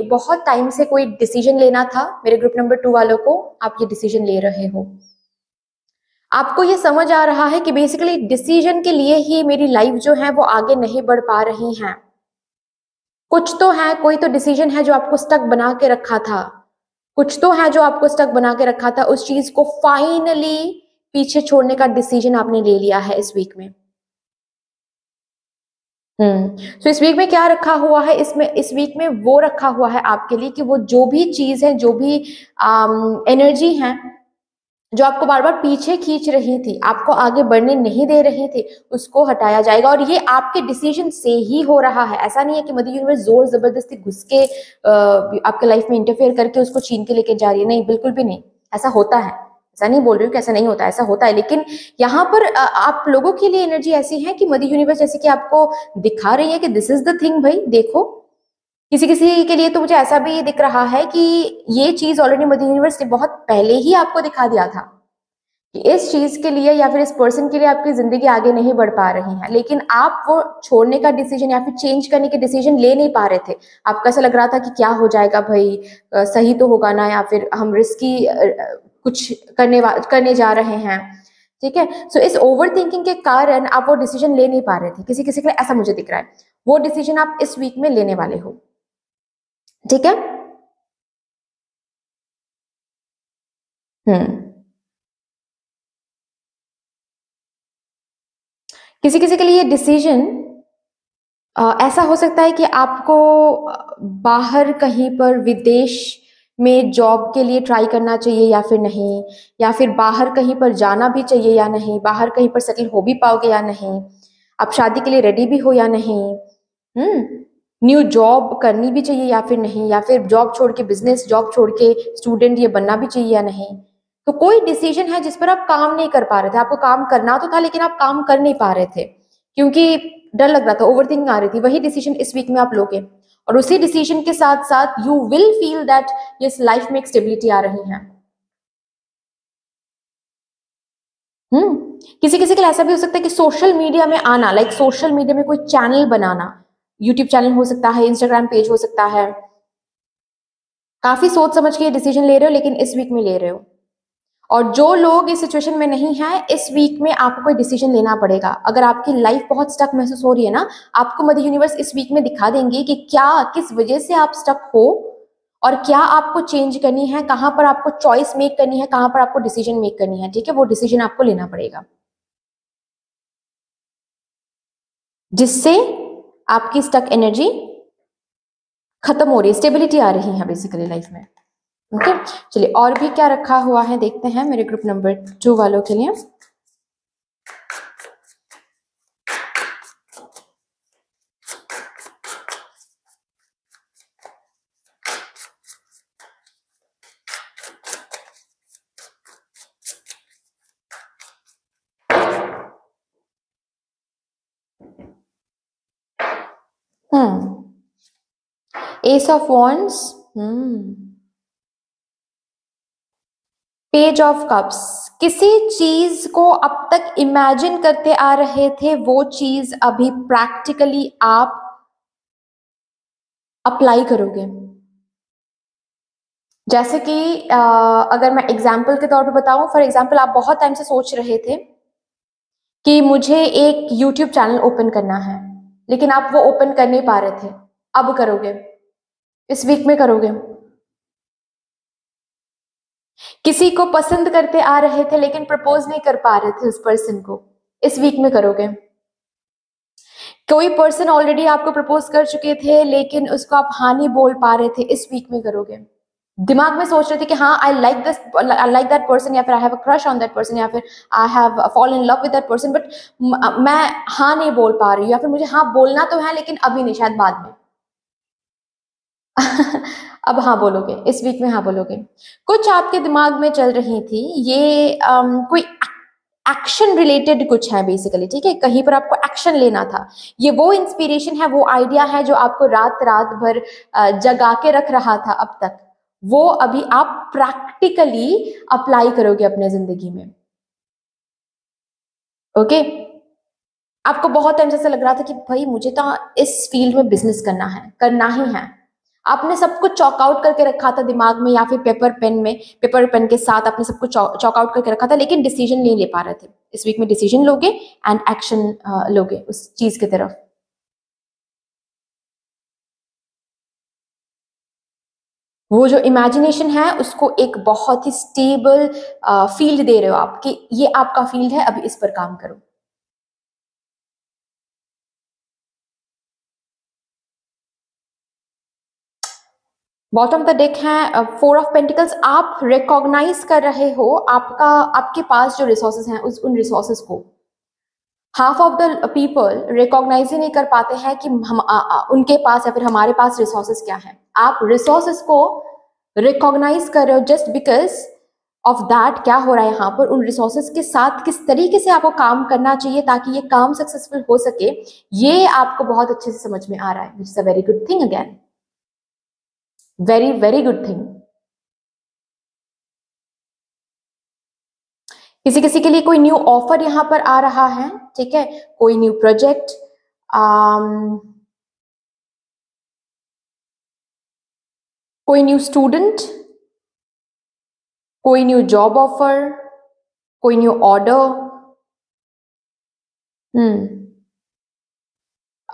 बहुत टाइम से कोई डिसीजन लेना था मेरे ग्रुप नंबर 2 वालों को, आप ये डिसीजन ले रहे हो। आपको ये समझ आ रहा है कि बेसिकली डिसीजन के लिए ही मेरी लाइफ जो है वो आगे नहीं बढ़ पा रही है। कुछ तो है, कोई तो डिसीजन है जो आपको स्टक बना के रखा था, कुछ तो है जो आपको स्टक बना के रखा था। उस चीज को फाइनली पीछे छोड़ने का डिसीजन आपने ले लिया है इस वीक में। तो इस वीक में क्या रखा हुआ है, इस वीक में वो रखा हुआ है आपके लिए कि वो जो भी चीज है, जो भी एनर्जी है जो आपको बार बार पीछे खींच रही थी, आपको आगे बढ़ने नहीं दे रही थी, उसको हटाया जाएगा। और ये आपके डिसीजन से ही हो रहा है। ऐसा नहीं है कि मदर यूनिवर्स जोर जबरदस्ती घुस के आपके लाइफ में इंटरफेयर करके उसको छीन के लेके जा रही है, नहीं, बिल्कुल भी नहीं। ऐसा होता है, ऐसा नहीं बोल रही हूँ कि ऐसा नहीं होता, ऐसा होता है। लेकिन यहाँ पर आप लोगों के लिए एनर्जी ऐसी है कि मदर यूनिवर्स जैसे कि आपको दिखा रही है कि दिस इज द थिंग, भाई देखो। किसी किसी के लिए तो मुझे ऐसा भी दिख रहा है कि ये चीज ऑलरेडी मदर यूनिवर्स ने बहुत पहले ही आपको दिखा दिया था कि इस चीज के लिए या फिर इस पर्सन के लिए आपकी जिंदगी आगे नहीं बढ़ पा रही है, लेकिन आप वो छोड़ने का डिसीजन या फिर चेंज करने के डिसीजन ले नहीं पा रहे थे। आपको ऐसा लग रहा था कि क्या हो जाएगा भाई, सही तो होगा ना, या फिर हम रिस्की कुछ करने जा रहे हैं, ठीक है। सो इस ओवर थिंकिंग के कारण आप वो डिसीजन ले नहीं पा रहे थे, किसी किसी के लिए ऐसा मुझे दिख रहा है। वो डिसीजन आप इस वीक में लेने वाले हो, ठीक है। किसी किसी के लिए डिसीजन ऐसा हो सकता है कि आपको बाहर कहीं पर विदेश में जॉब के लिए ट्राई करना चाहिए या फिर नहीं, या फिर बाहर कहीं पर जाना भी चाहिए या नहीं, बाहर कहीं पर सेटल हो भी पाओगे या नहीं, आप शादी के लिए रेडी भी हो या नहीं, न्यू जॉब करनी भी चाहिए या फिर नहीं, या फिर जॉब छोड़ के बिजनेस, जॉब छोड़ के स्टूडेंट ये बनना भी चाहिए या नहीं। तो कोई डिसीजन है जिस पर आप काम नहीं कर पा रहे थे, आपको काम करना तो था लेकिन आप काम कर नहीं पा रहे थे क्योंकि डर लग रहा था, ओवरथिंकिंग आ रही थी। वही डिसीजन इस वीक में आप लोगे और उसी डिसीजन के साथ साथ you will feel that yes life में एक स्टेबिलिटी आ रही है। किसी किसी के लिए ऐसा भी हो सकता है कि सोशल मीडिया में आना, लाइक सोशल मीडिया में कोई चैनल बनाना, यूट्यूब चैनल हो सकता है, इंस्टाग्राम पेज हो सकता है। काफी सोच समझ के ये डिसीजन ले रहे हो लेकिन इस वीक में ले रहे हो। और जो लोग इस सिचुएशन में नहीं है, इस वीक में आपको कोई डिसीजन लेना पड़ेगा। अगर आपकी लाइफ बहुत स्टक महसूस हो रही है ना, आपको मदर यूनिवर्स इस वीक में दिखा देंगे कि क्या, किस वजह से आप स्टक हो और क्या आपको चेंज करनी है, कहां पर आपको चॉइस मेक करनी है, कहां पर आपको डिसीजन मेक करनी है, ठीक है। वो डिसीजन आपको लेना पड़ेगा जिससे आपकी स्टक एनर्जी खत्म हो रही है, स्टेबिलिटी आ रही है बेसिकली लाइफ में। ओके, चलिए और भी क्या रखा हुआ है देखते हैं मेरे ग्रुप नंबर 2 वालों के लिए। S of wands, page of cups. किसी चीज को अब तक इमेजिन करते आ रहे थे, वो चीज अभी प्रैक्टिकली आप अप्लाई करोगे। जैसे कि अगर मैं एग्जाम्पल के तौर पे बताऊं, फॉर एग्जाम्पल आप बहुत टाइम से सोच रहे थे कि मुझे एक यूट्यूब चैनल ओपन करना है, लेकिन आप वो ओपन कर नहीं पा रहे थे। अब करोगे, इस वीक में करोगे। किसी को पसंद करते आ रहे थे लेकिन प्रपोज नहीं कर पा रहे थे उस पर्सन को, इस वीक में करोगे। कोई पर्सन ऑलरेडी आपको प्रपोज कर चुके थे लेकिन उसको आप हाँ नहीं बोल पा रहे थे, इस वीक में करोगे। दिमाग में सोच रहे थे कि हाँ I like this, I like that person, या फिर I have a crush on that person, या फिर I have fall in love with that person, but मैं हाँ नहीं बोल पा रही हूँ, या फिर मुझे हाँ बोलना तो है लेकिन अभी नहीं, शायद बाद में। अब हाँ बोलोगे, इस वीक में हाँ बोलोगे। कुछ आपके दिमाग में चल रही थी ये कोई एक्शन रिलेटेड कुछ है बेसिकली, ठीक है। कहीं पर आपको एक्शन लेना था, ये वो इंस्पिरेशन है, वो आइडिया है जो आपको रात रात भर जगा के रख रहा था अब तक, वो अभी आप प्रैक्टिकली अप्लाई करोगे अपने जिंदगी में। ओके, आपको बहुत टाइम से ऐसा लग रहा था कि भाई मुझे तो इस फील्ड में बिजनेस करना ही है। आपने सब कुछ चॉक आउट करके रखा था दिमाग में, या फिर पेपर पेन के साथ आपने सब कुछ चॉक आउट करके रखा था, लेकिन डिसीजन नहीं ले पा रहे थे। इस वीक में डिसीजन लोगे एंड एक्शन लोगे उस चीज की तरफ। वो जो इमेजिनेशन है उसको एक बहुत ही स्टेबल फील्ड दे रहे हो आप कि ये आपका फील्ड है, अभी इस पर काम करो। बॉटम द डेक है 4 ऑफ पेंटिकल्स। आप रिकॉग्नाइज कर रहे हो आपके पास जो रिसोर्सेज हैं उन रिसोर्सेज को। Half of the people recognise ही नहीं कर पाते हैं कि हम उनके पास या फिर हमारे पास रिसोर्सेज क्या है। आप रिसोर्सेज को रिकॉग्नाइज कर रहे हो जस्ट बिकॉज ऑफ दैट। क्या हो रहा है यहाँ पर, उन रिसोर्सेज के साथ किस तरीके से आपको काम करना चाहिए ताकि ये काम सक्सेसफुल हो सके, ये आपको बहुत अच्छे से समझ में आ रहा है, which is a very good thing again, very very good thing. किसी किसी के लिए कोई न्यू ऑफर यहां पर आ रहा है, ठीक है। कोई न्यू प्रोजेक्ट, कोई न्यू स्टूडेंट, कोई न्यू जॉब ऑफर, कोई न्यू ऑर्डर,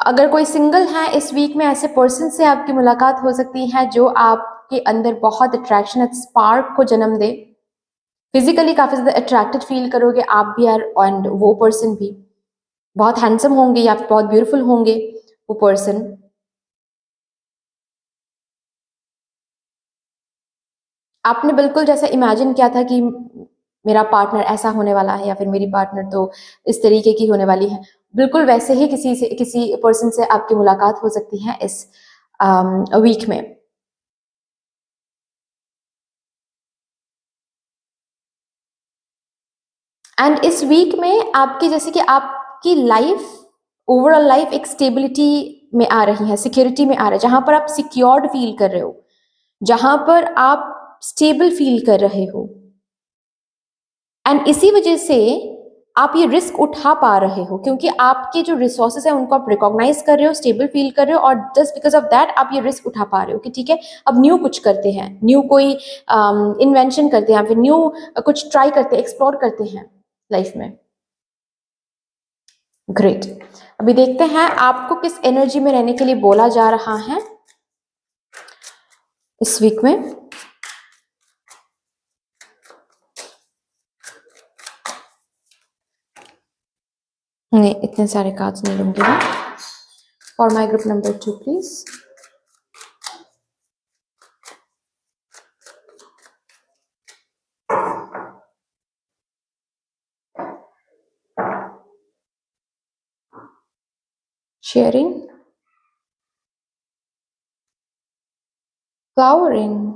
अगर कोई सिंगल है इस वीक में, ऐसे पर्सन से आपकी मुलाकात हो सकती है जो आपके अंदर बहुत अट्रैक्शन, स्पार्क को जन्म दे। फिजिकली काफी ज्यादा अट्रैक्टेड फील करोगे आप भी एंड वो पर्सन भी। बहुत हैंडसम होंगे या बहुत ब्यूटीफुल होंगे वो पर्सन। आपने बिल्कुल जैसा इमेजिन किया था कि मेरा पार्टनर ऐसा होने वाला है या फिर मेरी पार्टनर तो इस तरीके की होने वाली है, बिल्कुल वैसे ही किसी पर्सन से आपकी मुलाकात हो सकती है इस वीक में। एंड इस वीक में आपकी जैसे कि आपकी लाइफ, ओवरऑल लाइफ एक स्टेबिलिटी में आ रही है, सिक्योरिटी में आ रहा है, जहां पर आप सिक्योर्ड फील कर रहे हो, जहां पर आप स्टेबल फील कर रहे हो। एंड इसी वजह से आप ये रिस्क उठा पा रहे हो क्योंकि आपके जो रिसोर्सेज है उनको आप रिकॉग्नाइज कर रहे हो, स्टेबल फील कर रहे हो, और जस्ट बिकॉज ऑफ दैट आप ये रिस्क उठा पा रहे हो कि ठीक है अब न्यू कुछ करते हैं, न्यू कोई इन्वेंशन करते हैं, फिर न्यू कुछ ट्राई करते हैं, एक्सप्लोर करते हैं लाइफ में। ग्रेट। अभी देखते हैं आपको किस एनर्जी में रहने के लिए बोला जा रहा है इस वीक में। नहीं, इतने सारे कार्ड्स नहीं लूंगी मैं। For my group number 2 please. Sharing, flowering,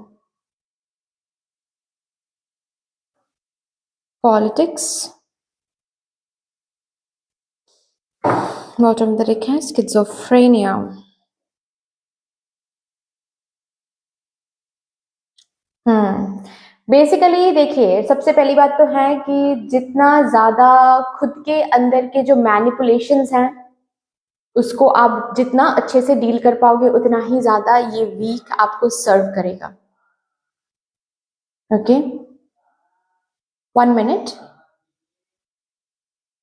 politics, bottom the deck है स्किज़ोफ्रेनिया। बेसिकली देखिए, सबसे पहली बात तो है कि जितना ज्यादा खुद के अंदर के जो मैनिपुलेशंस हैं उसको आप जितना अच्छे से डील कर पाओगे उतना ही ज्यादा ये वीक आपको सर्व करेगा। Okay, 1 minute.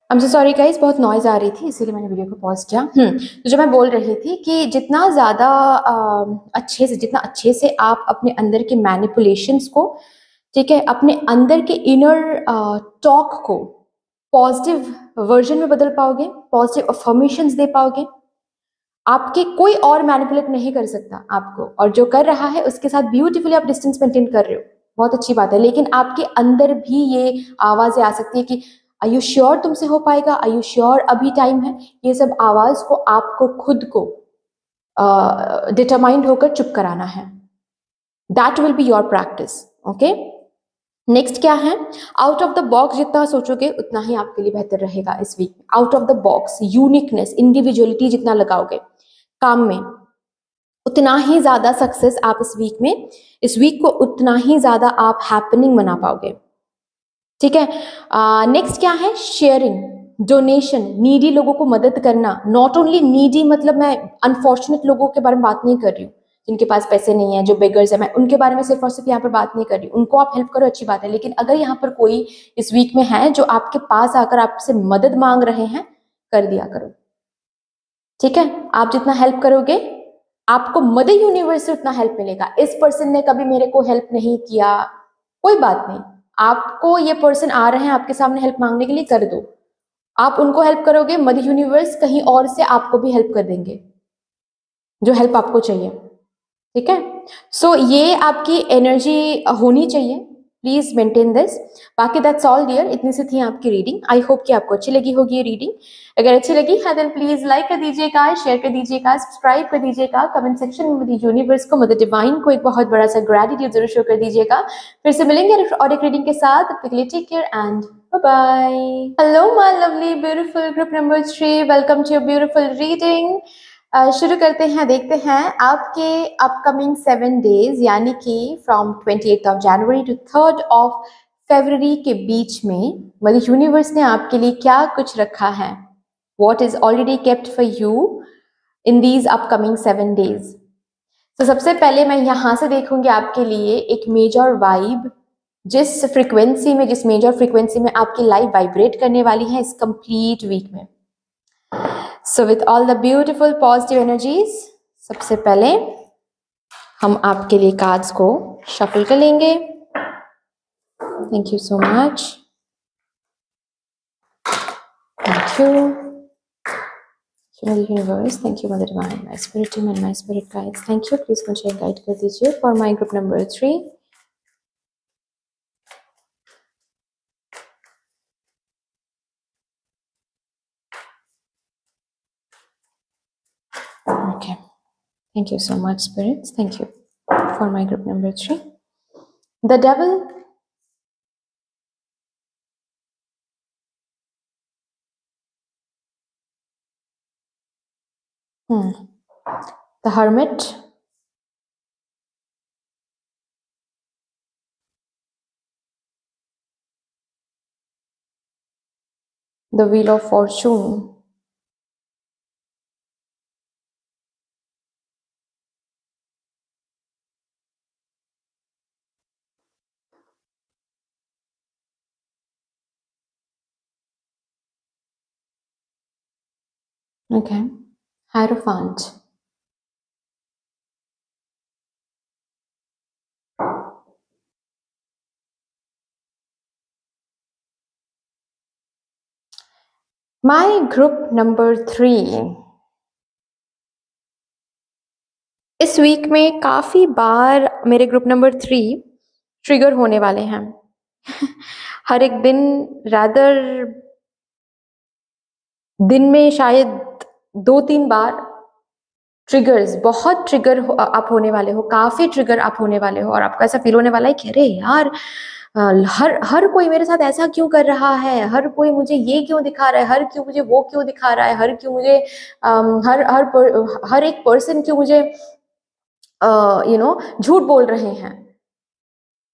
I am so sorry guys, बहुत नॉइज आ रही थी इसीलिए मैंने वीडियो को पॉज किया। तो जो मैं बोल रही थी कि जितना ज्यादा जितना अच्छे से आप अपने अंदर के मैनिपुलेशंस को, ठीक है, अपने अंदर के इनर टॉक को पॉजिटिव वर्जन में बदल पाओगे, पॉजिटिव अफर्मेशंस दे पाओगे, आपके कोई और मैनिपुलेट नहीं कर सकता आपको, और जो कर रहा है उसके साथ ब्यूटीफुली आप डिस्टेंस मेंटेन कर रहे हो, बहुत अच्छी बात है। लेकिन आपके अंदर भी ये आवाजें आ सकती है कि आर यू श्योर तुमसे हो पाएगा, आर यू श्योर अभी टाइम है। ये सब आवाज को आपको खुद को डिटरमाइंड होकर चुप कराना है। That will be your practice. Okay, next क्या है, आउट ऑफ द बॉक्स जितना सोचोगे उतना ही आपके लिए बेहतर रहेगा इस week. Out of the box, uniqueness, individuality जितना लगाओगे काम में, उतना ही ज्यादा सक्सेस आप इस वीक को उतना ही ज्यादा आप हैपनिंग बना पाओगे। ठीक है, नेक्स्ट क्या है, शेयरिंग, डोनेशन, नीडी लोगों को मदद करना। नॉट ओनली नीडी, मतलब मैं अनफॉर्चुनेट लोगों के बारे में बात नहीं कर रही हूँ जिनके पास पैसे नहीं है, जो बेगर्स है, मैं उनके बारे में सिर्फ और सिर्फ यहाँ पर बात नहीं कर रही हूँ। उनको आप हेल्प करो, अच्छी बात है, लेकिन अगर यहाँ पर कोई इस वीक में है जो आपके पास आकर आपसे मदद मांग रहे हैं, कर दिया करो। ठीक है, आप जितना हेल्प करोगे आपको मदर यूनिवर्स से उतना हेल्प मिलेगा। इस पर्सन ने कभी मेरे को हेल्प नहीं किया, कोई बात नहीं, आपको ये पर्सन आ रहे हैं आपके सामने हेल्प मांगने के लिए, कर दो। आप उनको हेल्प करोगे, मदर यूनिवर्स कहीं और से आपको भी हेल्प कर देंगे जो हेल्प आपको चाहिए। ठीक है, सो ये आपकी एनर्जी होनी चाहिए, प्लीज मेंटेन दिस। बाकी दैट्स ऑल डियर, इतनी सी थी आपकी रीडिंग। आई होप कि आपको अच्छी लगी होगी ये रीडिंग। अगर अच्छी लगी है देन प्लीज लाइक कर दीजिएगा, शेयर कर दीजिएगा, सब्सक्राइब कर दीजिएगा, कमेंट सेक्शन में मदर यूनिवर्स को, मदर डिवाइन को एक बहुत बड़ा सा ग्रेटिट्यूड जरूर शो कर दीजिएगा। फिर से मिलेंगे और एक रीडिंग के साथ, तब तक के लिए take care and bye bye. Hello my lovely beautiful group number 3, welcome to your beautiful reading. शुरू करते हैं, देखते हैं आपके अपकमिंग 7 डेज, यानी कि from 28 of January to 3 of February के बीच में मदर यूनिवर्स ने आपके लिए क्या कुछ रखा है। What is already kept for you in these upcoming 7 days. तो सबसे पहले मैं यहाँ से देखूंगी आपके लिए एक मेजर वाइब, जिस मेजर फ्रिक्वेंसी में आपकी लाइफ वाइब्रेट करने वाली है इस कंप्लीट वीक में। So with all the beautiful positive energies, सबसे पहले हम आपके लिए कार्ड्स को शफल कर लेंगे. Thank you so much. Thank you. Mother Universe, thank you Mother Divine, my spirit team and my spirit guides. Thank you. Please मुझे guide कर दीजिए for my group number 3. Okay. Thank you so much, spirits. Thank you for my group number 3. The devil. The hermit. The wheel of fortune. Okay. Hierophant. My group number 3. इस week में काफ़ी बार मेरे group number 3 trigger होने वाले हैं. हर एक दिन रादर दिन में शायद 2-3 बार ट्रिगर्स, बहुत ट्रिगर अप होने वाले हो, काफ़ी ट्रिगर अप होने वाले हो और आपको ऐसा फील होने वाला है कि अरे यार हर कोई मेरे साथ ऐसा क्यों कर रहा है, हर कोई मुझे ये क्यों दिखा रहा है, हर क्यों मुझे वो क्यों दिखा रहा है, हर क्यों मुझे हर एक पर्सन क्यों मुझे झूठ बोल रहे हैं,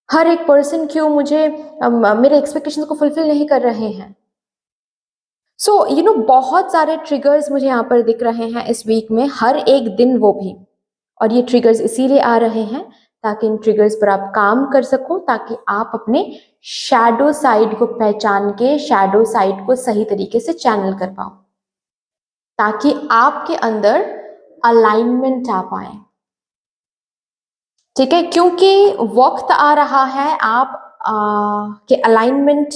हर एक पर्सन क्यों मुझे मेरे एक्सपेक्टेशंस को फुलफिल नहीं कर रहे हैं. सो बहुत सारे ट्रिगर्स मुझे यहाँ पर दिख रहे हैं इस वीक में, हर एक दिन वो भी. और ये ट्रिगर्स इसीलिए आ रहे हैं ताकि इन ट्रिगर्स पर आप काम कर सको, ताकि आप अपने शैडो साइड को पहचान के शैडो साइड को सही तरीके से चैनल कर पाओ, ताकि आपके अंदर अलाइनमेंट आ पाए. ठीक है, क्योंकि वक्त आ रहा है आप के अलाइनमेंट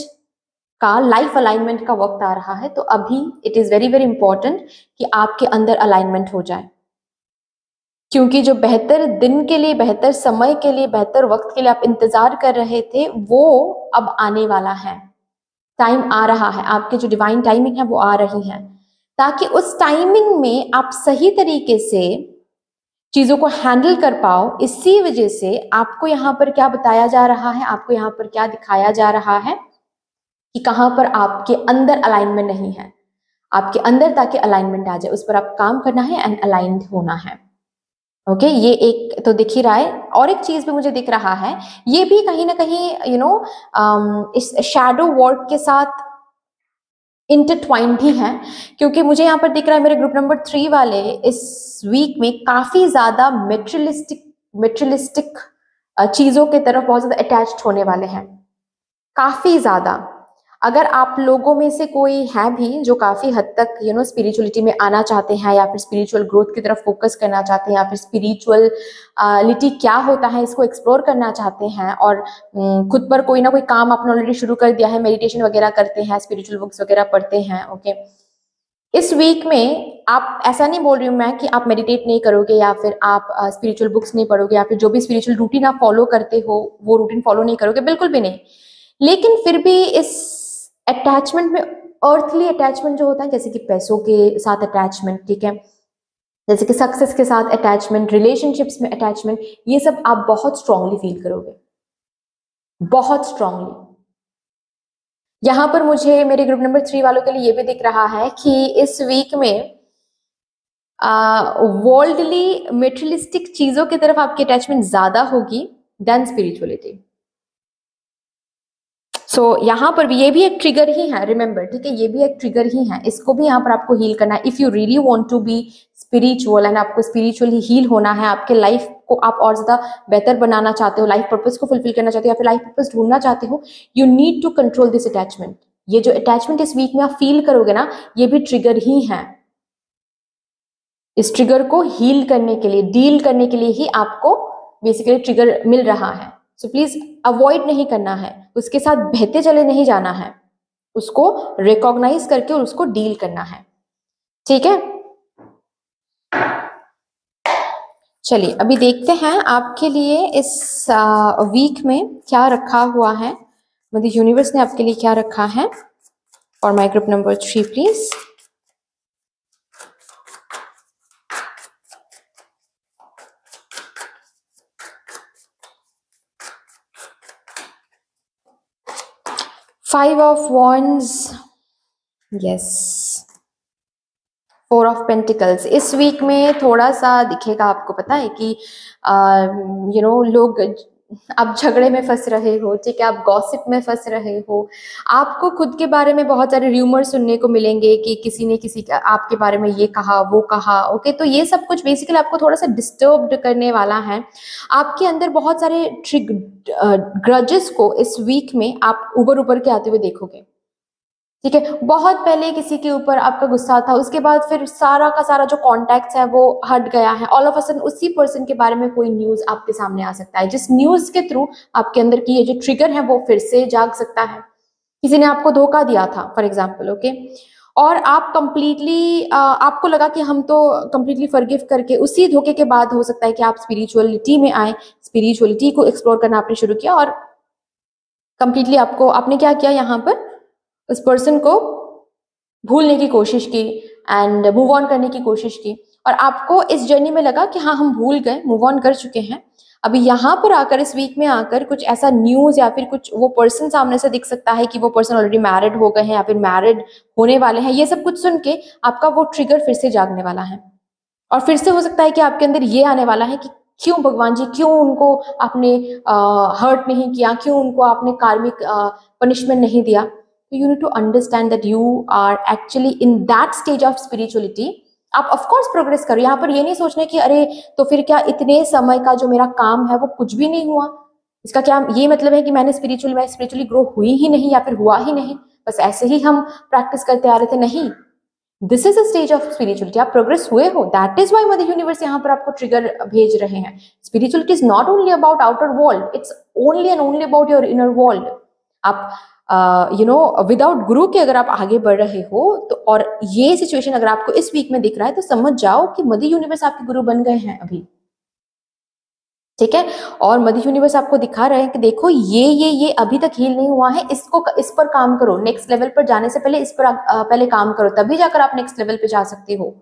का, लाइफ अलाइनमेंट का वक्त आ रहा है. तो अभी it is very very important कि आपके अंदर अलाइनमेंट हो जाए, क्योंकि जो बेहतर दिन के लिए, बेहतर समय के लिए, बेहतर वक्त के लिए आप इंतजार कर रहे थे वो अब आने वाला है. टाइम आ रहा है, आपकी जो डिवाइन टाइमिंग है वो आ रही है, ताकि उस टाइमिंग में आप सही तरीके से चीज़ों को हैंडल कर पाओ. इसी वजह से आपको यहाँ पर क्या बताया जा रहा है, आपको यहाँ पर क्या दिखाया जा रहा है कि कहाँ पर आपके अंदर अलाइनमेंट नहीं है, आपके अंदर ताकि अलाइनमेंट आ जाए, उस पर आप काम करना है एंड अलाइंड होना है. ओके, ये एक तो दिख ही रहा है. और एक चीज़ भी मुझे दिख रहा है, ये भी कहीं ना कहीं इस शैडो वर्क के साथ इंटरट्वाइंड भी है, क्योंकि मुझे यहाँ पर दिख रहा है मेरे ग्रुप नंबर 3 वाले इस वीक में काफ़ी ज़्यादा मेटेरियलिस्टिक चीज़ों के तरफ बहुत ज़्यादा अटैच्ड होने वाले हैं, काफ़ी ज़्यादा. अगर आप लोगों में से कोई है भी जो काफ़ी हद तक स्पिरिचुअलिटी में आना चाहते हैं, या फिर स्पिरिचुअल ग्रोथ की तरफ फोकस करना चाहते हैं, या फिर स्पिरिचुअलिटी क्या होता है इसको एक्सप्लोर करना चाहते हैं, और खुद पर कोई ना कोई काम आपने ऑलरेडी शुरू कर दिया है, मेडिटेशन वगैरह करते हैं, स्पिरिचुअल बुक्स वगैरह पढ़ते हैं. ओके, इस वीक में आप, ऐसा नहीं बोल रही हूँ मैं कि आप मेडिटेट नहीं करोगे या फिर आप स्पिरिचुअल बुक्स नहीं पढ़ोगे या फिर जो भी स्पिरिचुअल रूटीन आप फॉलो करते हो वो रूटीन फॉलो नहीं करोगे, बिल्कुल भी नहीं. लेकिन फिर भी इस अटैचमेंट में, अर्थली अटैचमेंट जो होता है, जैसे कि पैसों के साथ अटैचमेंट, ठीक है, जैसे कि सक्सेस के साथ अटैचमेंट, रिलेशनशिप्स में अटैचमेंट, ये सब आप बहुत स्ट्रांगली फील करोगे, बहुत स्ट्रांगली. यहाँ पर मुझे मेरे ग्रुप नंबर 3 वालों के लिए ये भी दिख रहा है कि इस वीक में वर्ल्डली मेटेरियलिस्टिक चीज़ों की तरफ आपकी अटैचमेंट ज़्यादा होगी देन स्पिरिचुअलिटी. सो यहाँ पर भी ये भी एक ट्रिगर ही है, रिमेंबर, ठीक है, ये भी एक ट्रिगर ही है, इसको भी यहाँ पर आपको हील करना है. If you really want to be spiritual and आपको स्पिरिचुअली हील होना है, आपके लाइफ को आप और ज़्यादा बेहतर बनाना चाहते हो, लाइफ पर्पस को फुलफिल करना चाहते हो या फिर लाइफ पर्पस ढूंढना चाहते हो, you need to control this attachment. ये जो अटैचमेंट इस वीक में आप फील करोगे ना, ये भी ट्रिगर ही है, इस ट्रिगर को हील करने के लिए, डील करने के लिए ही आपको बेसिकली ट्रिगर मिल रहा है। सो प्लीज अवॉइड नहीं करना है, उसके साथ बहते चले नहीं जाना है, उसको रिकॉग्नाइज करके और उसको डील करना है। ठीक है, चलिए अभी देखते हैं आपके लिए इस वीक में क्या रखा हुआ है, मदर यूनिवर्स ने आपके लिए क्या रखा है। और my group number 3 please. Five of wands, yes, four of pentacles. इस वीक में थोड़ा सा दिखेगा आपको, पता है कि लोग, आप झगड़े में फंस रहे हो, ठीक है, आप गॉसिप में फंस रहे हो, आपको खुद के बारे में बहुत सारे र्यूमर सुनने को मिलेंगे कि किसी ने किसी का आपके बारे में ये कहा वो कहा। ओके, तो ये सब कुछ बेसिकली आपको थोड़ा सा डिस्टर्ब्ड करने वाला है। आपके अंदर बहुत सारे ग्रजेस को इस वीक में आप उभर के आते हुए देखोगे। ठीक है, बहुत पहले किसी के ऊपर आपका गुस्सा था, उसके बाद फिर सारा का सारा जो कॉन्टैक्ट्स है वो हट गया है, ऑल ऑफ अ सडन उसी पर्सन के बारे में कोई न्यूज आपके सामने आ सकता है, जिस न्यूज के थ्रू आपके अंदर की ये जो ट्रिगर है वो फिर से जाग सकता है। किसी ने आपको धोखा दिया था फॉर एग्जाम्पल, ओके, और आप कंप्लीटली आपको लगा कि हम तो कंप्लीटली फॉरगिव करके, उसी धोखे के बाद हो सकता है कि आप स्पिरिचुअलिटी में आए, स्पिरिचुअलिटी को एक्सप्लोर करना आपने शुरू किया और कंप्लीटली आपने क्या किया, यहाँ पर उस पर्सन को भूलने की कोशिश की एंड मूव ऑन करने की कोशिश की, और आपको इस जर्नी में लगा कि हाँ हम भूल गए, मूव ऑन कर चुके हैं। अभी यहाँ पर आकर, इस वीक में आकर कुछ ऐसा न्यूज या फिर कुछ वो पर्सन सामने से दिख सकता है कि वो पर्सन ऑलरेडी मैरिड हो गए हैं या फिर मैरिड होने वाले हैं। ये सब कुछ सुन के आपका वो ट्रिगर फिर से जागने वाला है, और फिर से हो सकता है कि आपके अंदर ये आने वाला है कि क्यों भगवान जी, क्यों उनको आपने हर्ट नहीं किया, क्यों उनको आपने कार्मिक पनिशमेंट नहीं दिया। So you need to understand that you are actually in that stage of spirituality. आप ऑफ कोर्स प्रोग्रेस करो, यहाँ पर ये नहीं सोचना कि अरे तो फिर क्या इतने समय का जो मेरा काम है वो कुछ भी नहीं हुआ, इसका क्या ये मतलब है कि मैं स्पिरिचुअली ग्रो हुई ही नहीं या फिर हुआ ही नहीं, बस ऐसे ही हम प्रैक्टिस करते आ रहे थे। नहीं, this is a stage of spirituality, आप प्रोग्रेस हुए हो, that is why mother universe यहाँ पर आपको ट्रिगर भेज रहे हैं। Spirituality is not only about outer world, it's only and only about your inner world. आप विदाउट गुरु के अगर आप आगे बढ़ रहे हो तो, और ये सिचुएशन अगर आपको इस वीक में दिख रहा है तो समझ जाओ कि मदर यूनिवर्स आपके गुरु बन गए हैं अभी। ठीक है, और मदर यूनिवर्स आपको दिखा रहे हैं कि देखो ये अभी तक हील नहीं हुआ है, इस पर काम करो, नेक्स्ट लेवल पर जाने से पहले इस पर पहले काम करो, तभी जाकर आप नेक्स्ट लेवल पे जा सकते हो।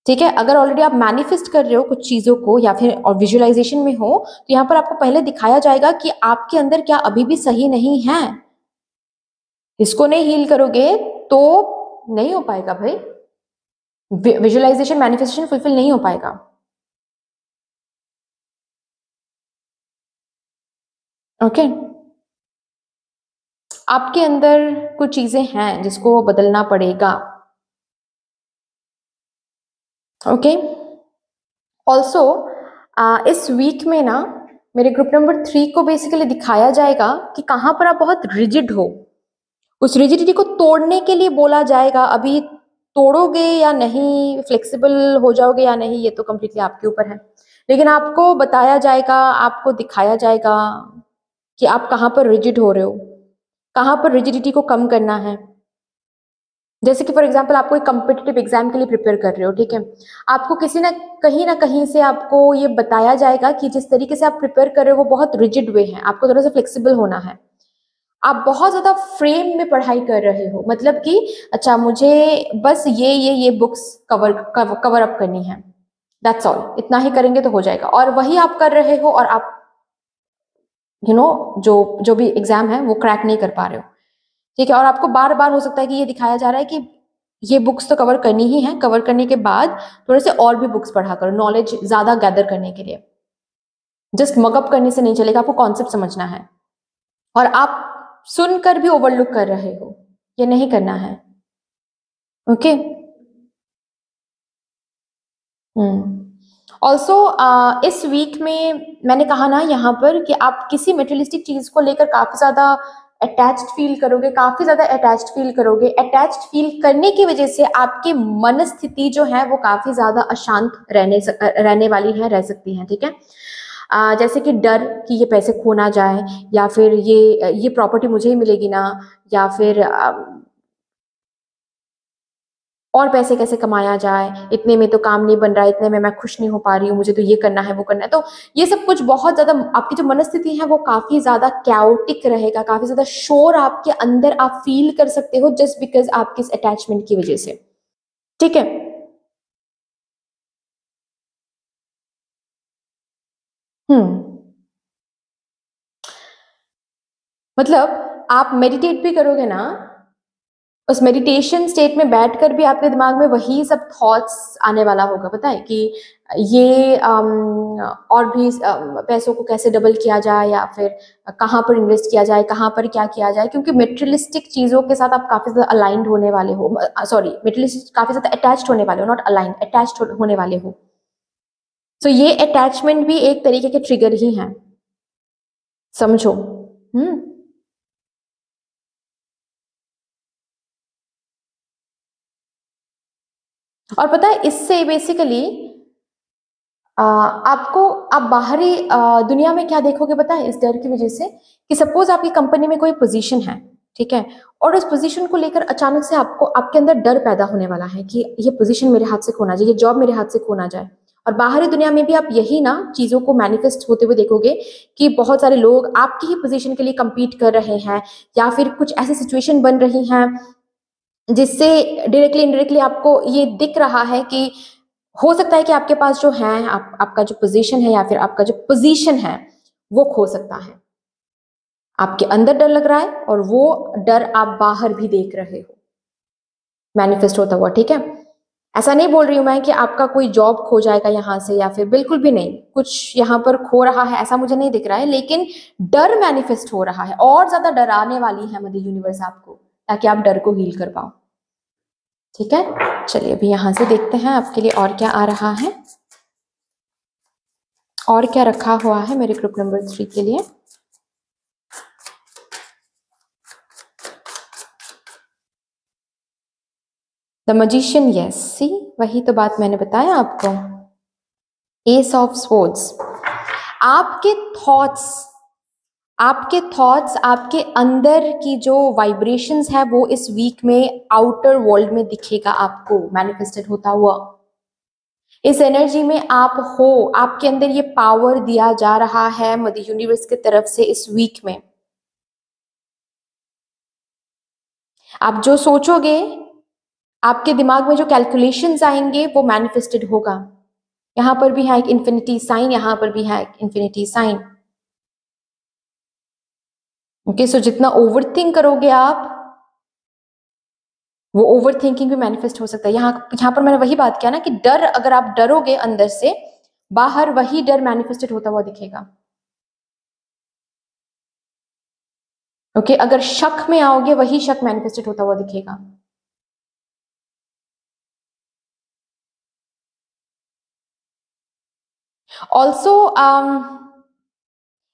ठीक है, अगर ऑलरेडी आप मैनिफेस्ट कर रहे हो कुछ चीजों को या फिर और विजुअलाइजेशन में हो, तो यहाँ पर आपको पहले दिखाया जाएगा कि आपके अंदर क्या अभी भी सही नहीं है। इसको नहीं हील करोगे तो नहीं हो पाएगा भाई, विजुअलाइजेशन मैनिफेस्टेशन फुलफिल नहीं हो पाएगा। ओके, आपके अंदर कुछ चीजें हैं जिसको बदलना पड़ेगा। ओके, ऑल्सो इस वीक में ना मेरे ग्रुप नंबर 3 को बेसिकली दिखाया जाएगा कि कहाँ पर आप बहुत रिजिड हो, उस रिजिडिटी को तोड़ने के लिए बोला जाएगा। अभी तोड़ोगे या नहीं, फ्लेक्सिबल हो जाओगे या नहीं, ये तो कम्प्लीटली आपके ऊपर है, लेकिन आपको बताया जाएगा, आपको दिखाया जाएगा कि आप कहाँ पर रिजिड हो रहे हो, कहाँ पर रिजिडिटी को कम करना है। जैसे कि फॉर एग्जांपल आप कोई कम्पिटिटिव एग्जाम के लिए प्रिपेयर कर रहे हो, ठीक है, आपको किसी ना कहीं से आपको ये बताया जाएगा कि जिस तरीके से आप प्रिपेयर कर रहे हो वो बहुत रिजिड वे है, आपको थोड़ा सा फ्लेक्सिबल होना है। आप बहुत ज्यादा फ्रेम में पढ़ाई कर रहे हो, मतलब कि अच्छा मुझे बस ये बुक्स कवर अप करनी है, दैट्स ऑल, इतना ही करेंगे तो हो जाएगा, और वही आप कर रहे हो और आप जो भी एग्जाम है वो क्रैक नहीं कर पा रहे हो। ठीक है, और आपको बार बार हो सकता है कि ये दिखाया जा रहा है कि ये बुक्स तो कवर करनी ही है, कवर करने के बाद थोड़े से और भी बुक्स पढ़ा करो, नॉलेज ज्यादा गैदर करने के लिए। जस्ट मगअप करने से नहीं चलेगा, आपको कॉन्सेप्ट समझना है, और आप सुनकर भी ओवरलुक कर रहे हो, ये नहीं करना है। ओके, ऑल्सो इस वीक में मैंने कहा ना यहाँ पर कि आप किसी मेटेरियलिस्टिक चीज को लेकर काफी ज्यादा अटैच्ड फील करोगे, काफी ज्यादा अटैच्ड फील करोगे। अटैच्ड फील करने की वजह से आपकी मन स्थिति जो है वो काफी ज्यादा अशांत रहने वाली है, रह सकती है, ठीक है। जैसे कि डर कि ये पैसे खो ना जाए, या फिर ये प्रॉपर्टी मुझे ही मिलेगी ना, या फिर और पैसे कैसे कमाया जाए, इतने में तो काम नहीं बन रहा है, इतने में मैं खुश नहीं हो पा रही हूँ, मुझे तो ये करना है वो करना है। तो ये सब कुछ बहुत ज्यादा, आपकी जो मनस्थिति है वो काफी ज्यादा कैओटिक रहेगा, काफी ज्यादा शोर आपके अंदर आप फील कर सकते हो, जस्ट बिकॉज आपकी इस अटैचमेंट की वजह से, ठीक है। हम्म। मतलब आप मेडिटेट भी करोगे ना, उस मेडिटेशन स्टेट में बैठकर भी आपके दिमाग में वही सब थॉट्स आने वाला होगा, पता है कि ये और भी पैसों को कैसे डबल किया जाए, या फिर कहाँ पर इन्वेस्ट किया जाए, कहाँ पर क्या किया जाए, क्योंकि मेटेरियलिस्टिक चीजों के साथ आप काफी ज्यादा अलाइंड होने वाले हो, सॉरी मेटेरियलिस्टिक काफी ज्यादा अटैच्ड होने वाले हो, नॉट अलाइंड, अटैच्ड होने वाले हो। तो ये अटैचमेंट भी एक तरीके के ट्रिगर ही है, समझो। हम्म। और पता है इससे बेसिकली आपको, आप बाहरी दुनिया में क्या देखोगे पता है, इस डर की वजह से कि सपोज आपकी कंपनी में कोई पोजीशन है, ठीक है, और उस पोजीशन को लेकर अचानक से आपको, आपके अंदर डर पैदा होने वाला है कि ये पोजीशन मेरे हाथ से खो ना जाए, ये जॉब मेरे हाथ से खो ना जाए। और बाहरी दुनिया में भी आप यही ना चीजों को मैनिफेस्ट होते हुए देखोगे कि बहुत सारे लोग आपकी ही पोजीशन के लिए compete कर रहे हैं, या फिर कुछ ऐसी सिचुएशन बन रही हैं जिससे डायरेक्टली इनडायरेक्टली आपको ये दिख रहा है कि हो सकता है कि आपके पास जो है, आपका जो पोजीशन है या फिर आपका जो पोजीशन है वो खो सकता है। आपके अंदर डर लग रहा है और वो डर आप बाहर भी देख रहे हो मैनिफेस्ट होता हुआ, ठीक है। ऐसा नहीं बोल रही हूं मैं कि आपका कोई जॉब खो जाएगा यहां से, या फिर बिल्कुल भी नहीं, कुछ यहां पर खो रहा है ऐसा मुझे नहीं दिख रहा है, लेकिन डर मैनिफेस्ट हो रहा है, और ज्यादा डराने वाली है मदर यूनिवर्स आपको, ताकि आप डर को हील कर पाओ, ठीक है। चलिए अभी यहां से देखते हैं आपके लिए और क्या आ रहा है, और क्या रखा हुआ है मेरे ग्रुप नंबर 3 के लिए। द मजिशियन, यस, सी, वही तो बात मैंने बताया आपको। एस ऑफ स्वॉर्ड्स, आपके थॉट्स, आपके अंदर की जो वाइब्रेशंस है वो इस वीक में आउटर वर्ल्ड में दिखेगा आपको मैनिफेस्टेड होता हुआ। इस एनर्जी में आप हो, आपके अंदर ये पावर दिया जा रहा है मदर यूनिवर्स की तरफ से इस वीक में। आप जो सोचोगे, आपके दिमाग में जो कैलकुलेशंस आएंगे वो मैनिफेस्टेड होगा। यहां पर भी है एक इन्फिनिटी साइन, यहां पर भी है एक इन्फिनिटी साइन। ओके, सो जितना ओवर थिंक करोगे आप, वो ओवर थिंकिंग भी मैनिफेस्ट हो सकता है। यहाँ पर मैंने वही बात किया ना कि डर, अगर आप डरोगे अंदर से, बाहर वही डर मैनिफेस्टेड होता हुआ दिखेगा। ओके, अगर शक में आओगे वही शक मैनिफेस्टेड होता हुआ दिखेगा। ऑल्सो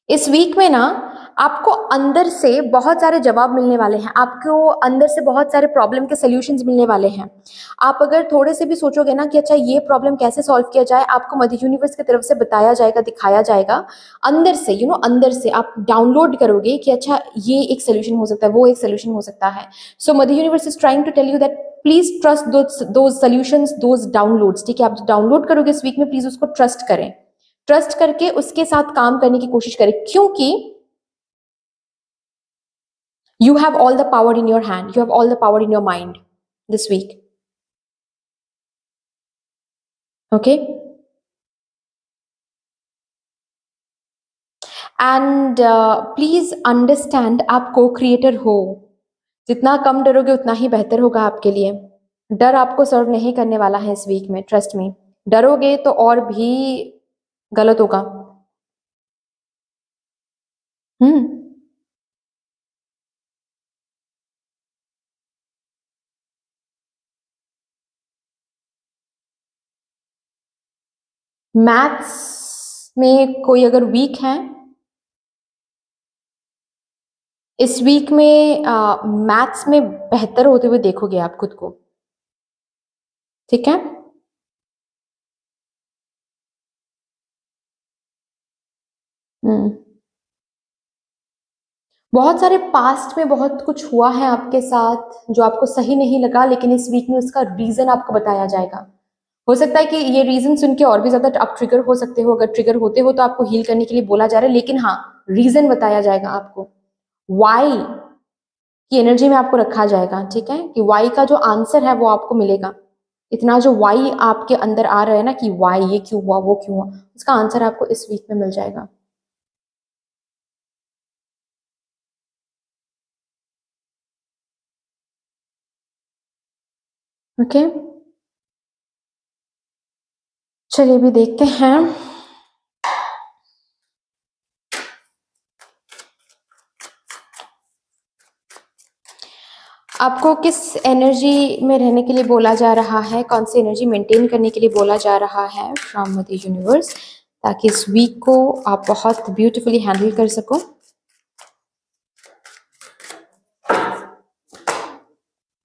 इस वीक में ना आपको अंदर से बहुत सारे जवाब मिलने वाले हैं, आपको अंदर से बहुत सारे प्रॉब्लम के सॉल्यूशंस मिलने वाले हैं। आप अगर थोड़े से भी सोचोगे ना कि अच्छा ये प्रॉब्लम कैसे सॉल्व किया जाए, आपको मदर यूनिवर्स की तरफ से बताया जाएगा, दिखाया जाएगा अंदर से, अंदर से आप डाउनलोड करोगे कि अच्छा ये एक सोल्यूशन हो सकता है, वो एक सोल्यूशन हो सकता है। So mother universe is trying to tell you that please trust those solutions, those downloads, ठीक है। आप डाउनलोड करोगे इस वीक में, प्लीज उसको ट्रस्ट करें, ट्रस्ट करके उसके साथ काम करने की कोशिश करें, क्योंकि you have all the power in your hand, you have all the power in your mind this week, okay। And please understand, आप को क्रिएटर हो, जितना कम डरोगे उतना ही बेहतर होगा आपके लिए। डर आपको सर्व नहीं करने वाला है इस वीक में, ट्रस्ट मी। डरोगे तो और भी गलत होगा। हम्म। मैथ्स में कोई अगर वीक है, इस वीक में मैथ्स में बेहतर होते हुए देखोगे आप खुद को, ठीक है। हम्म। बहुत सारे पास्ट में बहुत कुछ हुआ है आपके साथ जो आपको सही नहीं लगा, लेकिन इस वीक में उसका रीजन आपको बताया जाएगा। हो सकता है कि ये रीजन सुन के और भी ज्यादा आप ट्रिगर हो सकते हो, अगर ट्रिगर होते हो तो आपको हील करने के लिए बोला जा रहा है, लेकिन हाँ, रीजन बताया जाएगा आपको, वाई की एनर्जी में आपको रखा जाएगा, ठीक है, कि वाई का जो आंसर है वो आपको मिलेगा। इतना जो वाई आपके अंदर आ रहा है ना, कि वाई ये क्यों हुआ वो क्यों हुआ, उसका आंसर आपको इस वीक में मिल जाएगा। ओके, चलिए अभी देखते हैं आपको किस एनर्जी में रहने के लिए बोला जा रहा है, कौन सी एनर्जी मेंटेन करने के लिए बोला जा रहा है फ्रॉम द यूनिवर्स, ताकि इस वीक को आप बहुत ब्यूटीफुली हैंडल कर सको।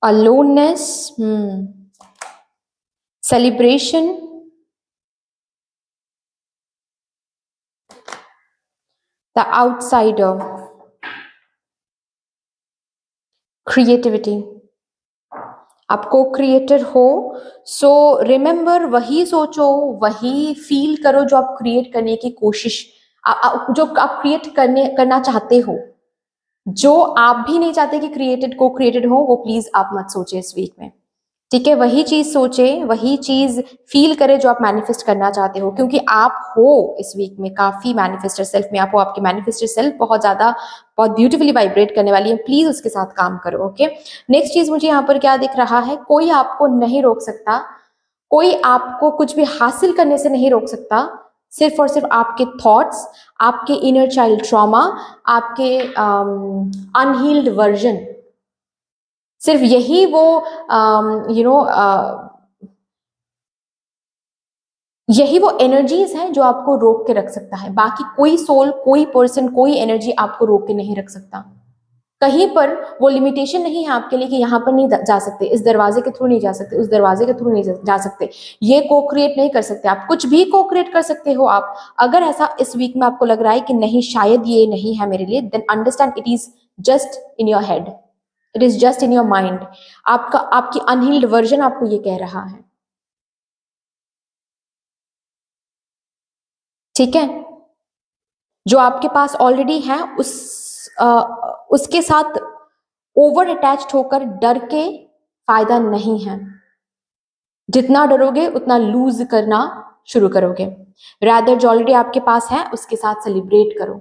Aloneness, celebration, the outsider, creativity. आप को क्रिएटर हो, सो रिमेंबर, वही सोचो, वही फील करो जो आप क्रिएट करने की कोशिश, जो आप क्रिएट करना चाहते हो। जो आप भी नहीं चाहते कि क्रिएटेड को क्रिएटेड हो, वो प्लीज आप मत सोचे इस वीक में, ठीक है। वही चीज सोचे, वही चीज फील करे जो आप मैनिफेस्ट करना चाहते हो, क्योंकि आप हो इस वीक में काफी मैनिफेस्टर सेल्फ में, आप हो, आपकी मैनिफेस्टर सेल्फ बहुत ज्यादा, बहुत ब्यूटीफुली वाइब्रेट करने वाली है, प्लीज उसके साथ काम करो। ओके, नेक्स्ट चीज मुझे यहाँ पर क्या दिख रहा है, कोई आपको नहीं रोक सकता, कोई आपको कुछ भी हासिल करने से नहीं रोक सकता, सिर्फ और सिर्फ आपके थॉट्स, आपके इनर चाइल्ड ट्रॉमा, आपके अनहील्ड वर्जन, सिर्फ यही वो यू नो यही वो एनर्जीज हैं जो आपको रोक के रख सकता है। बाकी कोई सोल, कोई पर्सन, कोई एनर्जी आपको रोक के नहीं रख सकता। कहीं पर वो लिमिटेशन नहीं है आपके लिए कि यहाँ पर नहीं जा सकते, इस दरवाजे के थ्रू नहीं जा सकते, उस दरवाजे के थ्रू नहीं जा सकते, ये को क्रिएट नहीं कर सकते, आप कुछ भी को क्रिएट कर सकते हो आप। अगर ऐसा इस वीक में आपको लग रहा है कि नहीं, शायद ये नहीं है मेरे लिए, then understand it is just in your head, it is just in your mind. आपकी अनहील्ड वर्जन आपको ये कह रहा है, ठीक है। जो आपके पास ऑलरेडी है उसके साथ ओवर अटैच्ड होकर डर के फायदा नहीं है। जितना डरोगे उतना लूज करना शुरू करोगे। रादर जो ऑलरेडी आपके पास है उसके साथ सेलिब्रेट करो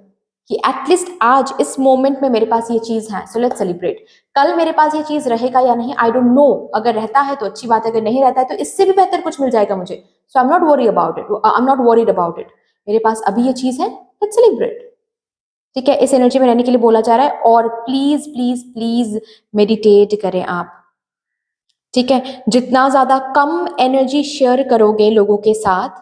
कि एटलीस्ट आज इस मोमेंट में मेरे पास ये चीज है, सो लेट्स सेलिब्रेट। कल मेरे पास ये चीज रहेगा या नहीं, आई डोंट नो। अगर रहता है तो अच्छी बात है, अगर नहीं रहता है तो इससे भी बेहतर कुछ मिल जाएगा मुझे। So I am not worry about it, I am not worried about it. मेरे पास अभी ये चीज है, लेट्स सेलिब्रेट, ठीक है। इस एनर्जी में रहने के लिए बोला जा रहा है। और प्लीज प्लीज प्लीज मेडिटेट करें आप, ठीक है। जितना ज्यादा कम एनर्जी शेयर करोगे लोगों के साथ,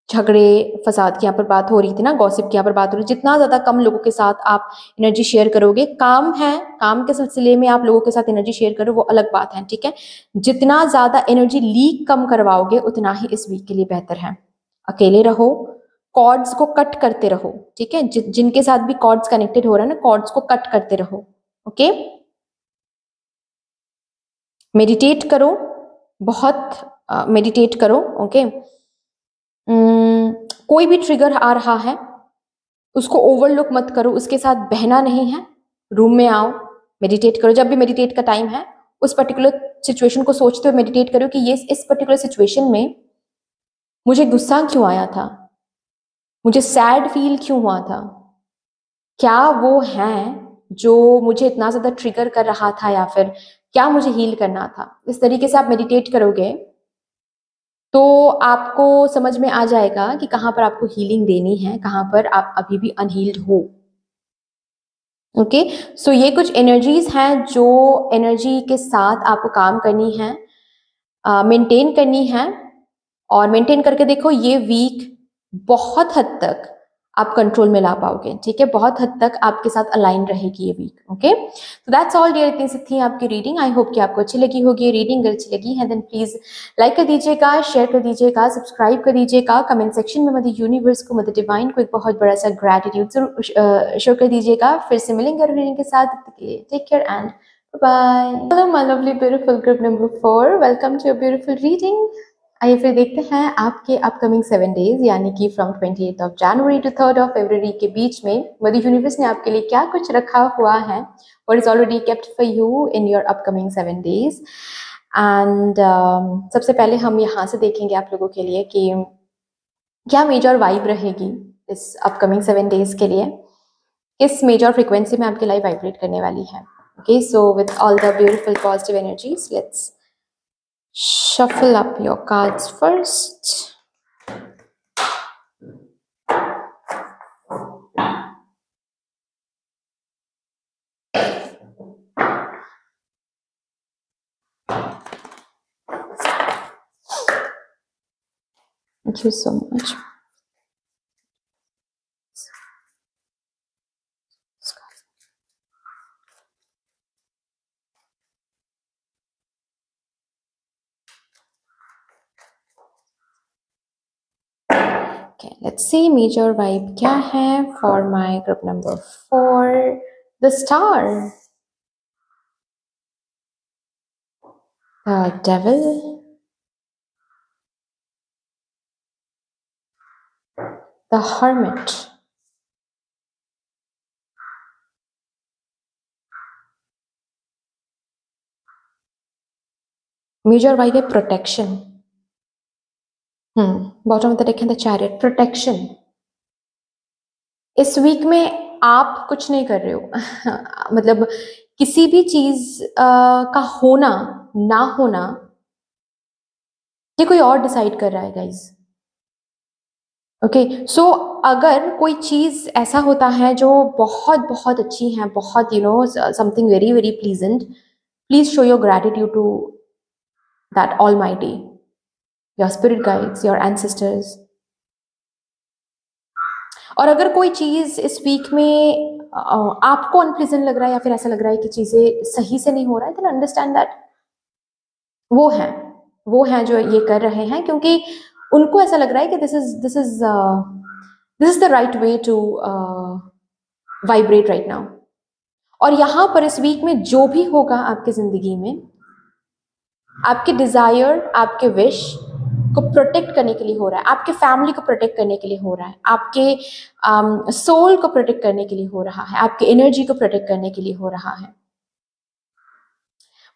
झगड़े फसाद की यहाँ पर बात हो रही थी ना, गॉसिप की यहाँ पर बात हो रही, जितना ज्यादा कम लोगों के साथ आप एनर्जी शेयर करोगे, काम है, काम के सिलसिले में आप लोगों के साथ एनर्जी शेयर करो, वो अलग बात है, ठीक है। जितना ज्यादा एनर्जी लीक कम करवाओगे उतना ही इस वीक के लिए बेहतर है। अकेले रहो, कॉर्ड्स को कट करते रहो, ठीक है। जिनके साथ भी कॉर्ड्स कनेक्टेड हो रहा है ना, कॉर्ड्स को कट करते रहो, ओके। मेडिटेट करो, बहुत मेडिटेट करो, ओके। कोई भी ट्रिगर आ रहा है उसको ओवरलुक मत करो, उसके साथ बहना नहीं है। रूम में आओ, मेडिटेट करो। जब भी मेडिटेट का टाइम है, उस पर्टिकुलर सिचुएशन को सोचते हुए मेडिटेट करो कि ये इस पर्टिकुलर सिचुएशन में मुझे गुस्सा क्यों आया था, मुझे सैड फील क्यों हुआ था, क्या वो है जो मुझे इतना ज्यादा ट्रिगर कर रहा था, या फिर क्या मुझे हील करना था। इस तरीके से आप मेडिटेट करोगे तो आपको समझ में आ जाएगा कि कहाँ पर आपको हीलिंग देनी है, कहाँ पर आप अभी भी अनहील्ड हो, ओके। सो ये कुछ एनर्जीज हैं जो एनर्जी के साथ आपको काम करनी है, मेंटेन करनी है। और मेंटेन करके देखो, ये वीक बहुत हद तक आप कंट्रोल में ला पाओगे, ठीक है। बहुत हद तक आपके साथ अलाइन रहेगी ये वीक, ओके। तो दैट्स ऑल डियर, इतनी सी थी आपकी रीडिंग। आई होप कि आपको अच्छी लगी होगी रीडिंग। अगर अच्छी लगी है देन प्लीज लाइक कर दीजिएगा, शेयर कर दीजिएगा, सब्सक्राइब कर दीजिएगा, कमेंट सेक्शन में मदर यूनिवर्स को, मदर डिवाइन को एक बहुत बड़ा सा ग्रैटिट्यूड जरूर शो कर दीजिएगा। फिर से मिलेंगे रीडिंग के साथ, तब तक के लिए take care and bye. Hello my lovely beautiful group number 4, welcome to your beautiful reading. आइए फिर देखते हैं आपके अपकमिंग 7 डेज, यानी कि from 28 of January to 3rd of February के बीच में मदर यूनिवर्स ने आपके लिए क्या कुछ रखा हुआ है, what is already kept for you in your upcoming 7 days. And सबसे पहले हम यहाँ से देखेंगे आप लोगों के लिए कि क्या मेजर वाइब रहेगी इस अपकमिंग 7 डेज के लिए, किस मेजर फ्रिक्वेंसी में आपकी लाइफ वाइब्रेट करने वाली है। Okay, so with all the beautiful positive energies, let's shuffle up your cards first. Thank you so much. Okay, let's see major vibe क्या है for my group number 4, the Star, the Devil, the Hermit, major vibe है protection. Bottom of the deck है the chariot, protection. इस week में आप कुछ नहीं कर रहे हो मतलब किसी भी चीज का होना ना होना ये कोई और डिसाइड कर रहा है गाइज। ओके, सो अगर कोई चीज ऐसा होता है जो बहुत बहुत अच्छी है, बहुत something very very pleasant, please show your gratitude to that almighty, your spirit guides, your ancestors. और अगर कोई चीज इस वीक में आपको अनप्लीजेंट लग रहा है या फिर ऐसा लग रहा है कि चीजें सही से नहीं हो रहा है, तो अंडरस्टैंड दैट वो हैं जो ये कर रहे हैं, क्योंकि उनको ऐसा लग रहा है कि this is the right way to vibrate right now. और यहाँ पर इस वीक में जो भी होगा आपकी जिंदगी में, आपके डिजायर, आपके विश को प्रोटेक्ट करने के लिए हो रहा है, आपके फैमिली को प्रोटेक्ट करने के लिए हो रहा है, आपके सोल को प्रोटेक्ट करने के लिए हो रहा है, आपके एनर्जी को प्रोटेक्ट करने के लिए हो रहा है।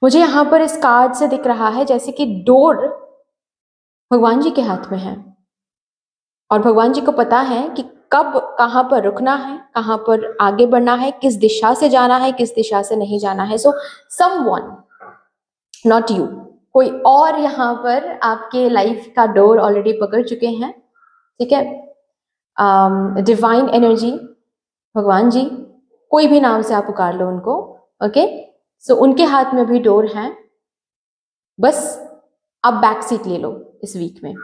मुझे यहाँ पर इस कार्ड से दिख रहा है जैसे कि डोर भगवान जी के हाथ में है, और भगवान जी को पता है कि कब कहाँ पर रुकना है, कहाँ पर आगे बढ़ना है, किस दिशा से जाना है, किस दिशा से नहीं जाना है। सो समवन, नॉट यू, कोई और यहाँ पर आपके लाइफ का डोर ऑलरेडी पकड़ चुके हैं, ठीक है। डिवाइन एनर्जी, भगवान जी, कोई भी नाम से आप पुकार लो उनको, ओके। सो उनके हाथ में भी डोर है, बस आप बैक सीट ले लो इस वीक में,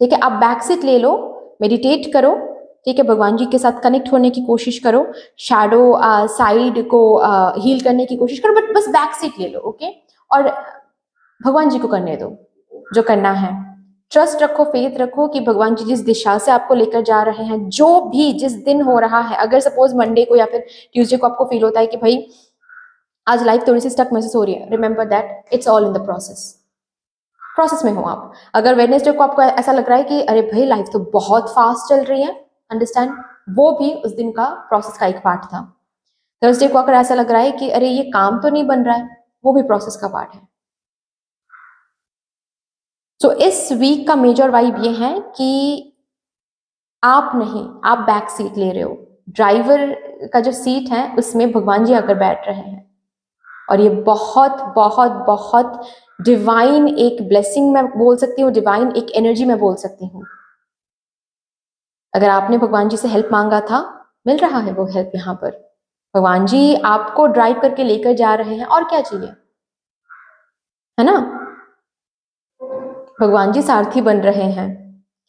ठीक है। आप बैक सीट ले लो, मेडिटेट करो, ठीक है, भगवान जी के साथ कनेक्ट होने की कोशिश करो, शैडो साइड को हील करने की कोशिश करो, बट बस बैक सीट ले लो, ओके। और भगवान जी को करने दो जो करना है। ट्रस्ट रखो, फेथ रखो कि भगवान जी जिस दिशा से आपको लेकर जा रहे हैं, जो भी जिस दिन हो रहा है, अगर सपोज मंडे को या फिर ट्यूसडे को आपको फील होता है कि भाई आज लाइफ थोड़ी सी स्टक महसूस हो रही है, remember that it's all in the process में हो आप। अगर वेडनेसडे को आपको ऐसा लग रहा है कि अरे भाई लाइफ तो बहुत फास्ट चल रही है, अंडरस्टैंड, वो भी उस दिन का प्रोसेस का एक पार्ट था। थर्सडे को अगर ऐसा लग रहा है कि अरे ये काम तो नहीं बन रहा है, वो भी प्रोसेस का पार्ट है। तो इस वीक का मेजर वाइब ये है कि आप नहीं, आप बैक सीट ले रहे हो, ड्राइवर का जो सीट है उसमें भगवान जी आकर बैठ रहे हैं, और ये बहुत बहुत बहुत डिवाइन एक ब्लेसिंग मैं बोल सकती हूँ, डिवाइन एक एनर्जी मैं बोल सकती हूँ। अगर आपने भगवान जी से हेल्प मांगा था, मिल रहा है वो हेल्प यहाँ पर। भगवान जी आपको ड्राइव करके लेकर जा रहे हैं, और क्या चाहिए, है ना। भगवान जी सारथी बन रहे हैं,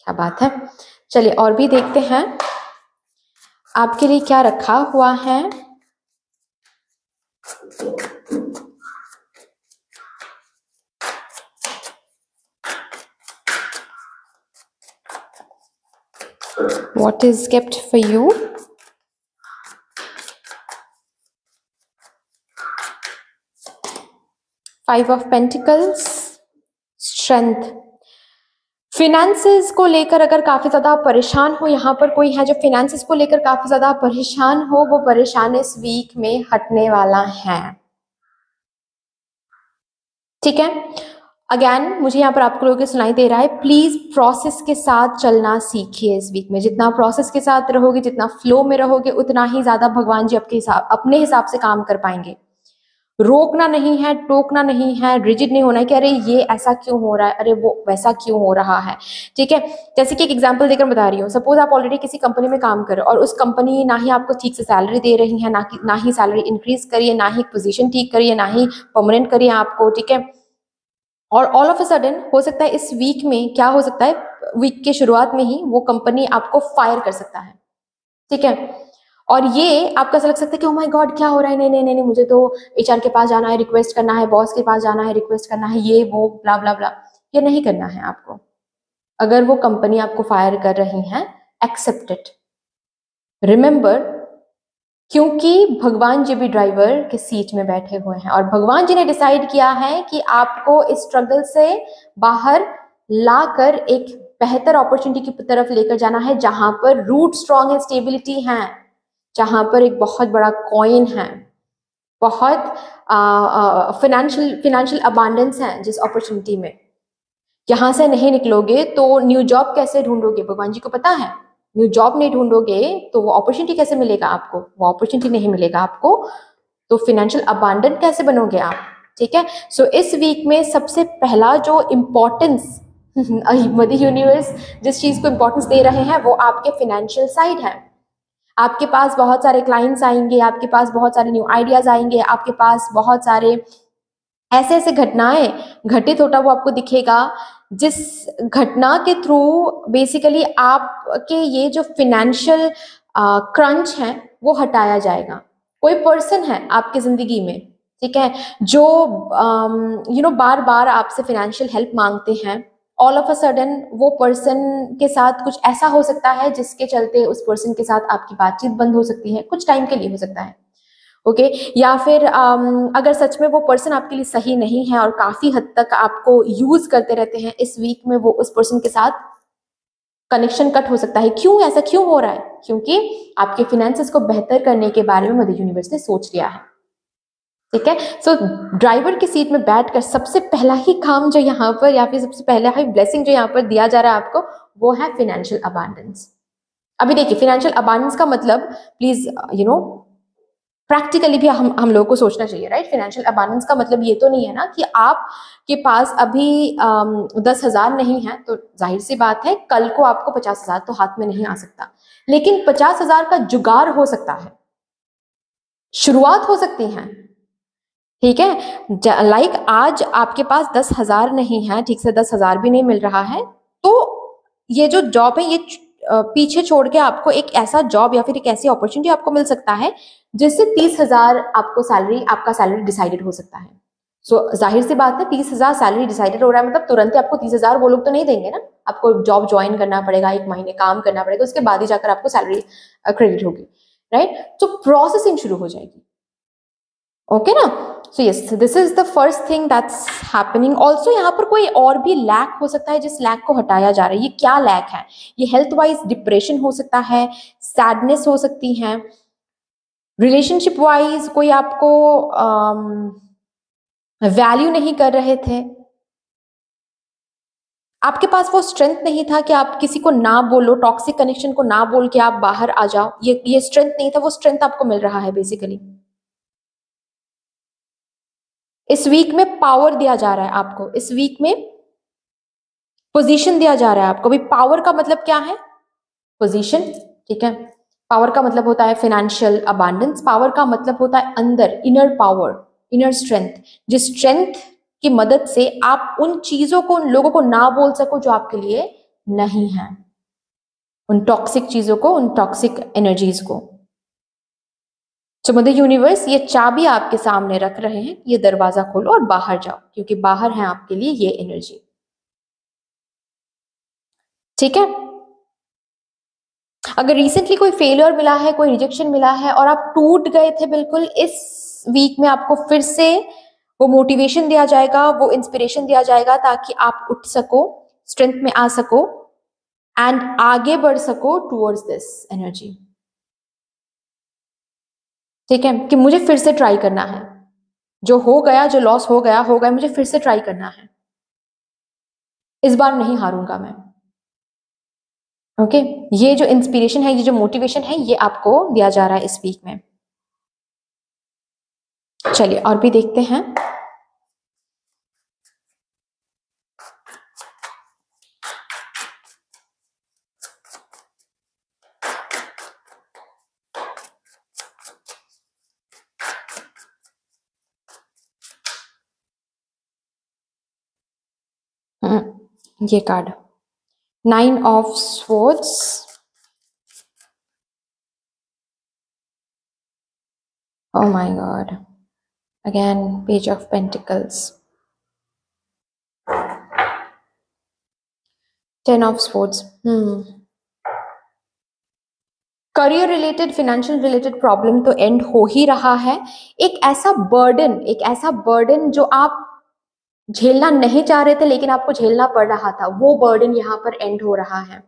क्या बात है। चलिए और भी देखते हैं आपके लिए क्या रखा हुआ है। What is kept for you? Five of Pentacles, Strength। Finances को लेकर अगर काफी ज्यादा परेशान हो, यहाँ पर कोई है जो फिनेंसेस को लेकर काफी ज्यादा परेशान हो, वो परेशान इस वीक में हटने वाला है। ठीक है, अगेन मुझे यहाँ पर आपको लोगों को सुनाई दे रहा है, प्लीज प्रोसेस के साथ चलना सीखिए इस वीक में। जितना प्रोसेस के साथ रहोगे, जितना फ्लो में रहोगे, उतना ही ज्यादा भगवान जी आपके अपने हिसाब से काम कर पाएंगे। रोकना नहीं है, टोकना नहीं है, रिजिड नहीं होना है कि अरे ये ऐसा क्यों हो रहा है, अरे वो वैसा क्यों हो रहा है। ठीक है, जैसे कि एक एग्जांपल देकर बता रही हूँ। सपोज आप ऑलरेडी किसी कंपनी में काम कर रहे हो और उस कंपनी ना ही आपको ठीक से सैलरी दे रही है, ना ही सैलरी इंक्रीज करिए, ना ही पोजीशन ठीक करिए, ना ही परमानेंट करिए आपको। ठीक है, और ऑल ऑफ अ सडन हो सकता है इस वीक में क्या हो सकता है, वीक के शुरुआत में ही वो कंपनी आपको फायर कर सकता है। ठीक है, और ये आपको ऐसा लग सकता है कि ओ माय गॉड क्या हो रहा है, नहीं नहीं नहीं, मुझे तो एचआर के पास जाना है, रिक्वेस्ट करना है, बॉस के पास जाना है, रिक्वेस्ट करना है, ये वो ब्ला ब्ला ब्ला। ये नहीं करना है आपको। अगर वो कंपनी आपको फायर कर रही है, एक्सेप्ट इट, रिमेंबर, क्योंकि भगवान जी भी ड्राइवर के सीट में बैठे हुए हैं और भगवान जी ने डिसाइड किया है कि आपको इस स्ट्रगल से बाहर लाकर एक बेहतर अपॉर्चुनिटी की तरफ लेकर जाना है, जहां पर रूट स्ट्रांग है, स्टेबिलिटी है, जहां पर एक बहुत बड़ा कॉइन है, बहुत फाइनेंशियल अबांडेंस है जिस अपॉर्चुनिटी में। यहां से नहीं निकलोगे तो न्यू जॉब कैसे ढूंढोगे, भगवान जी को पता है। न्यू जॉब नहीं ढूंढोगे तो वो अपॉर्चुनिटी कैसे मिलेगा आपको, वो अपॉर्चुनिटी नहीं मिलेगा आपको, तो फाइनेंशियल अबांडेंट कैसे बनोगे आप। ठीक है, सो इस वीक में सबसे पहला जो इम्पोर्टेंस मदर यूनिवर्स जिस चीज को इम्पोर्टेंस दे रहे हैं वो आपके फाइनेंशियल साइड है। आपके पास बहुत सारे क्लाइंट्स आएंगे, आपके पास बहुत सारे न्यू आइडियाज आएंगे, आपके पास बहुत सारे ऐसे ऐसे घटनाएं घटित होता वो आपको दिखेगा, जिस घटना के थ्रू बेसिकली आपके ये जो फाइनेंशियल क्रंच है वो हटाया जाएगा। कोई पर्सन है आपकी जिंदगी में, ठीक है, जो बार बार आपसे फाइनेंशियल हेल्प मांगते हैं। ऑल ऑफ अ सडन वो पर्सन के साथ कुछ ऐसा हो सकता है जिसके चलते उस पर्सन के साथ आपकी बातचीत बंद हो सकती है, कुछ टाइम के लिए हो सकता है। ओके, या फिर अगर सच में वो पर्सन आपके लिए सही नहीं है और काफी हद तक आपको यूज करते रहते हैं, इस वीक में वो उस पर्सन के साथ कनेक्शन कट हो सकता है। क्यों ऐसा क्यों हो रहा है? क्योंकि आपके फाइनेंसेस को बेहतर करने के बारे में मदर यूनिवर्स ने सोच लिया है। ठीक है, सो ड्राइवर की सीट में बैठकर सबसे पहला ही काम जो यहाँ पर, या फिर सबसे पहला ही ब्लेसिंग जो यहाँ पर दिया जा रहा है आपको, वो है फाइनेंशियल अबांडेंस। अभी देखिए, फाइनेंशियल अबांडेंस का मतलब प्लीज प्रैक्टिकली भी हम लोगों को सोचना चाहिए, राइट। फाइनेंशियल अबांडेंस का मतलब ये तो नहीं है ना कि आपके पास अभी 10,000 नहीं है तो जाहिर सी बात है कल को आपको 50,000 तो हाथ में नहीं आ सकता, लेकिन 50,000 का जुगाड़ हो सकता है, शुरुआत हो सकती है। ठीक है, लाइक आज आपके पास 10,000 नहीं है, ठीक से 10,000 भी नहीं मिल रहा है, तो ये जो जॉब है ये पीछे छोड़ के आपको एक ऐसा जॉब या फिर एक ऐसी अपॉर्चुनिटी आपको मिल सकता है जिससे 30,000 आपको सैलरी, आपका सैलरी डिसाइडेड हो सकता है। सो जाहिर सी बात है 30,000 सैलरी डिसाइडेड हो रहा है मतलब तुरंत ही आपको 30,000 वो लोग तो नहीं देंगे ना, आपको जॉब ज्वाइन करना पड़ेगा, 1 महीने काम करना पड़ेगा, उसके बाद ही जाकर आपको सैलरी क्रेडिट होगी, राइट। तो प्रोसेसिंग शुरू हो जाएगी। ओके ना, so yes, this is the first thing that's happening. Also यहाँ पर कोई और भी लैक हो सकता है जिस लैक को हटाया जा रहा है। ये क्या लैक है? ये हेल्थ वाइज डिप्रेशन हो सकता है, सैडनेस हो सकती है, रिलेशनशिप वाइज कोई आपको वैल्यू नहीं कर रहे थे, आपके पास वो स्ट्रेंथ नहीं था कि आप किसी को ना बोलो, टॉक्सिक कनेक्शन को ना बोल के आप बाहर आ जाओ, ये स्ट्रेंथ नहीं था, वो स्ट्रेंथ आपको मिल रहा है बेसिकली। इस वीक में पावर दिया जा रहा है आपको, इस वीक में पोजीशन दिया जा रहा है आपको। भी पावर का मतलब क्या है? पोजीशन, ठीक है। पावर का मतलब होता है फाइनेंशियल अबांडेंस, पावर का मतलब होता है अंदर, इनर पावर, इनर स्ट्रेंथ, जिस स्ट्रेंथ की मदद से आप उन चीजों को, उन लोगों को ना बोल सको जो आपके लिए नहीं है। उन टॉक्सिक चीजों को, उन टॉक्सिक एनर्जीज को। तो मदर यूनिवर्स ये चाबी आपके सामने रख रहे हैं, ये दरवाजा खोलो और बाहर जाओ, क्योंकि बाहर है आपके लिए ये एनर्जी। ठीक है। अगर रिसेंटली कोई फेलियर मिला है, कोई रिजेक्शन मिला है और आप टूट गए थे बिल्कुल, इस वीक में आपको फिर से वो मोटिवेशन दिया जाएगा, वो इंस्पिरेशन दिया जाएगा, ताकि आप उठ सको, स्ट्रेंथ में आ सको एंड आगे बढ़ सको टूवर्ड्स दिस एनर्जी। ठीक है, कि मुझे फिर से ट्राई करना है, जो हो गया, जो लॉस हो गया, मुझे फिर से ट्राई करना है, इस बार नहीं हारूंगा मैं। ओके, ये जो इंस्पिरेशन है, ये जो मोटिवेशन है, ये आपको दिया जा रहा है इस वीक में। चलिए और भी देखते हैं। ये card 9 of Swords, oh my god, again Page of Pentacles, 10 of Swords। Career related, financial related problem तो एंड हो ही रहा है। एक ऐसा बर्डन जो आप झेलना नहीं चाह रहे थे लेकिन आपको झेलना पड़ रहा था, वो बर्डन यहाँ पर एंड हो रहा है।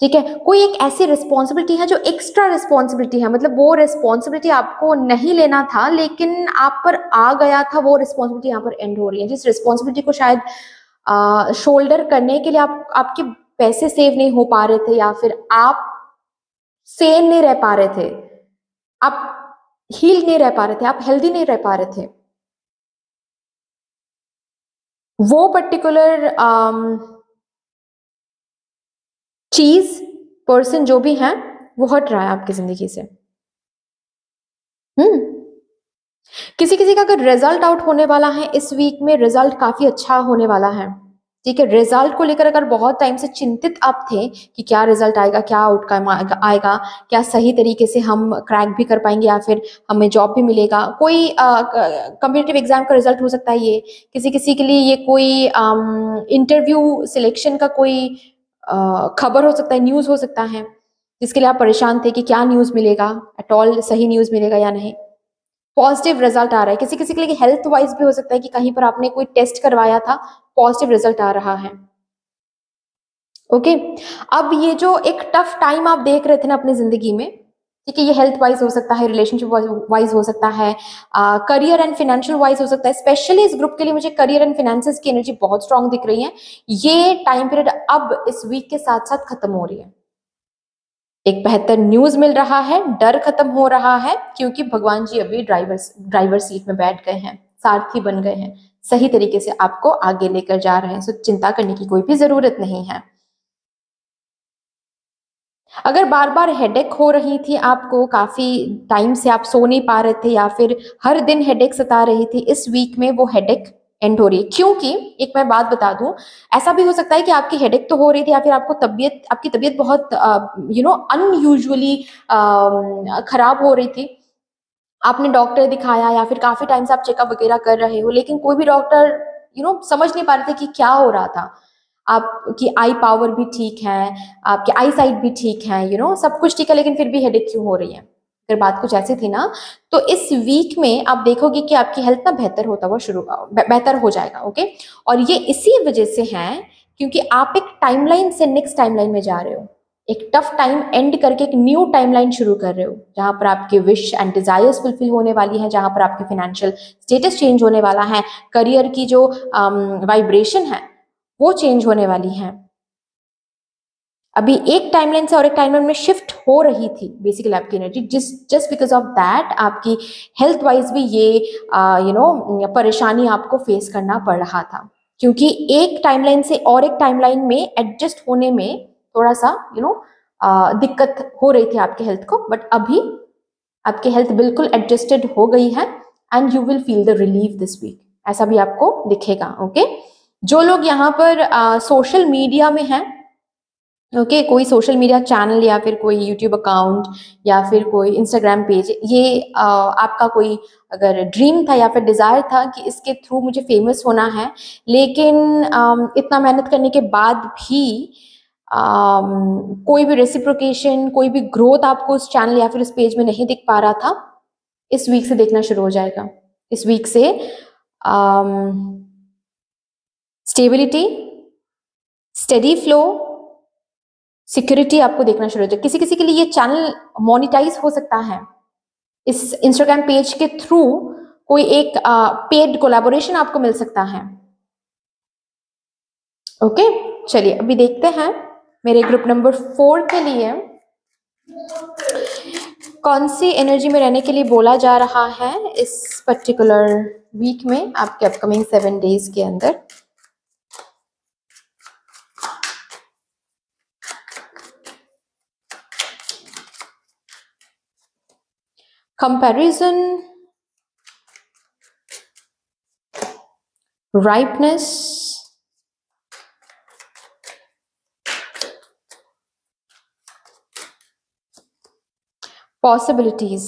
ठीक है, कोई एक ऐसी रिस्पॉन्सिबिलिटी है जो एक्स्ट्रा रिस्पॉन्सिबिलिटी है, मतलब वो रिस्पॉन्सिबिलिटी आपको नहीं लेना था लेकिन आप पर आ गया था, वो रिस्पॉन्सिबिलिटी यहाँ पर एंड हो रही है। जिस रिस्पॉन्सिबिलिटी को शायद शोल्डर करने के लिए आपके पैसे सेव नहीं हो पा रहे थे, या फिर आप सेन नहीं रह पा रहे थे, आप हील नहीं रह पा रहे थे, आप हेल्दी नहीं रह पा रहे थे, वो पर्टिकुलर चीज, पर्सन जो भी है, वो हट रहा है आपकी जिंदगी से। किसी किसी का अगर रिजल्ट आउट होने वाला है इस वीक में, रिजल्ट काफी अच्छा होने वाला है। ठीक है, रिजल्ट को लेकर अगर बहुत टाइम से चिंतित आप थे कि क्या रिजल्ट आएगा, क्या आउटकम आएगा, क्या सही तरीके से हम क्रैक भी कर पाएंगे या फिर हमें जॉब भी मिलेगा, कोई कॉम्पिटिटिव एग्जाम का रिजल्ट हो सकता है ये, किसी किसी के लिए ये कोई इंटरव्यू सिलेक्शन का कोई खबर हो सकता है, न्यूज़ हो सकता है, जिसके लिए आप परेशान थे कि क्या न्यूज़ मिलेगा, एट ऑल सही न्यूज़ मिलेगा या नहीं। पॉजिटिव रिजल्ट आ रहा है। किसी किसी के लिए हेल्थ वाइज भी हो सकता है कि कहीं पर आपने कोई टेस्ट करवाया था, पॉजिटिव रिजल्ट आ रहा है। ओके, अब ये जो एक टफ टाइम आप देख रहे थे ना अपनी जिंदगी में, ठीक है, ये हेल्थ वाइज हो सकता है, रिलेशनशिप वाइज हो सकता है, करियर एंड फाइनेंशियल वाइज हो सकता है। स्पेशली इस ग्रुप के लिए मुझे करियर एंड फाइनेंसेस की एनर्जी बहुत स्ट्रांग दिख रही है। ये टाइम पीरियड अब इस वीक के साथ साथ खत्म हो रही है। एक बेहतर न्यूज मिल रहा है, डर खत्म हो रहा है, क्योंकि भगवान जी अभी ड्राइवर सीट में बैठ गए हैं, सारथी बन गए हैं, सही तरीके से आपको आगे लेकर जा रहे हैं। सो चिंता करने की कोई भी जरूरत नहीं है। अगर बार बार हेडेक हो रही थी आपको, काफी टाइम से आप सो नहीं पा रहे थे या फिर हर दिन हेडेक सता रही थी, इस वीक में वो हेडेक एंड हो रही है। क्योंकि एक मैं बात बता दूं, ऐसा भी हो सकता है कि आपकी हेडेक तो हो रही थी या फिर आपकी तबीयत बहुत अनयूजुअली खराब हो रही थी, आपने डॉक्टर दिखाया या फिर काफी टाइम से आप चेकअप वगैरह कर रहे हो, लेकिन कोई भी डॉक्टर समझ नहीं पा रहे थे कि क्या हो रहा था। आपकी आई पावर भी ठीक है, आपकी आई साइट भी ठीक है, सब कुछ ठीक है, लेकिन फिर भी हेडेक क्यों हो रही है। अगर बात कुछ ऐसी थी ना, तो इस वीक में आप देखोगे कि आपकी हेल्थ ना बेहतर होता हुआ बेहतर हो जाएगा। ओके, और ये इसी वजह से है क्योंकि आप एक टाइमलाइन से नेक्स्ट टाइमलाइन में जा रहे हो, एक टफ टाइम एंड करके एक न्यू टाइमलाइन शुरू कर रहे हो, जहां पर आपके विश एंड डिजायर्स फुलफिल होने वाली है, जहां पर आपके फाइनेंशियल स्टेटस चेंज होने वाला है, करियर की जो वाइब्रेशन है वो चेंज होने वाली है। अभी एक टाइमलाइन से और एक टाइमलाइन में शिफ्ट हो रही थी बेसिकली आपकी energy, just because of that आपकी हेल्थ वाइज भी ये परेशानी आपको फेस करना पड़ रहा था, क्योंकि एक टाइमलाइन से और एक टाइमलाइन में एडजस्ट होने में थोड़ा सा दिक्कत हो रही थी आपके हेल्थ को। बट अभी आपकी हेल्थ बिल्कुल एडजस्टेड हो गई है and you will feel the relief this week, ऐसा भी आपको दिखेगा। ओके, जो लोग यहाँ पर सोशल मीडिया में हैं, ओके कोई सोशल मीडिया चैनल या फिर कोई यूट्यूब अकाउंट या फिर कोई इंस्टाग्राम पेज, ये आपका कोई अगर ड्रीम था या फिर डिज़ायर था कि इसके थ्रू मुझे फेमस होना है, लेकिन इतना मेहनत करने के बाद भी कोई भी रेसिप्रोकेशन, कोई भी ग्रोथ आपको उस चैनल या फिर उस पेज में नहीं दिख पा रहा था, इस वीक से देखना शुरू हो जाएगा। इस वीक से स्टेबिलिटी, स्टेडी फ्लो, सिक्योरिटी आपको देखना शुरू हो जाए। किसी किसी के लिए ये चैनल मोनिटाइज हो सकता है, इस इंस्टाग्राम पेज के थ्रू कोई एक पेड कोलैबोरेशन आपको मिल सकता है। ओके चलिए अभी देखते हैं मेरे ग्रुप नंबर 4 के लिए कौन सी एनर्जी में रहने के लिए बोला जा रहा है इस पर्टिकुलर वीक में, आपके अपकमिंग 7 डेज के अंदर। कंपैरिजन, ripeness, possibilities,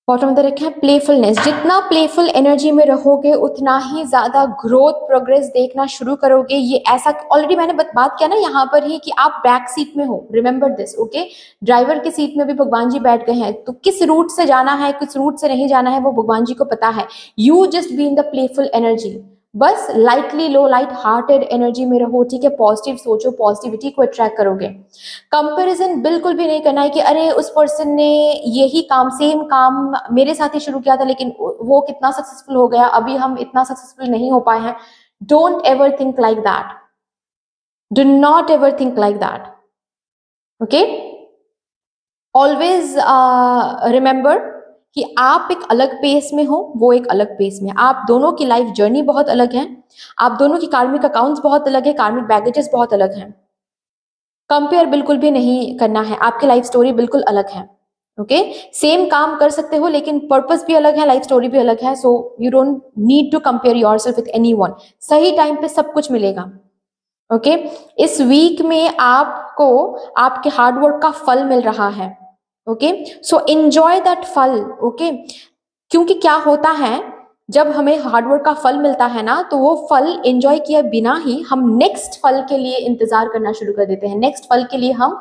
बॉटम में रखे हैं प्लेफुलनेस। जितना प्लेफुल एनर्जी में रहोगे उतना ही ज्यादा ग्रोथ प्रोग्रेस देखना शुरू करोगे। ये ऐसा ऑलरेडी मैंने बात किया ना यहाँ पर ही कि आप बैक सीट में हो, रिमेंबर दिस। ओके ड्राइवर की सीट में भी भगवान जी बैठ गए हैं, तो किस रूट से जाना है किस रूट से नहीं जाना है वो भगवान जी को पता है। You just be in the playful energy, बस लाइटली लो, लाइट हार्टेड एनर्जी में रहो, ठीक है। पॉजिटिव सोचो, पॉजिटिविटी को अट्रैक्ट करोगे। कंपैरिजन बिल्कुल भी नहीं करना है कि अरे उस पर्सन ने यही काम, सेम काम मेरे साथ ही शुरू किया था लेकिन वो कितना सक्सेसफुल हो गया, अभी हम इतना सक्सेसफुल नहीं हो पाए हैं। Don't ever think like that, do not ever think like that. Okay always remember कि आप एक अलग पेस में हो, वो एक अलग पेस में। आप दोनों की लाइफ जर्नी बहुत अलग है, आप दोनों की कार्मिक अकाउंट्स बहुत अलग है, कार्मिक बैगेजेस बहुत अलग हैं। कंपेयर बिल्कुल भी नहीं करना है, आपकी लाइफ स्टोरी बिल्कुल अलग है। ओके सेम काम कर सकते हो लेकिन पर्पस भी अलग है, लाइफ स्टोरी भी अलग है। So you don't need to compare yourself with anyone. सही टाइम पे सब कुछ मिलेगा। ओके इस वीक में आपको आपके हार्डवर्क का फल मिल रहा है। ओके सो एंजॉय दैट फल। ओके क्योंकि क्या होता है जब हमें हार्डवर्क का फल मिलता है ना, तो वो फल एंजॉय किए बिना ही हम नेक्स्ट फल के लिए इंतजार करना शुरू कर देते हैं, नेक्स्ट फल के लिए हम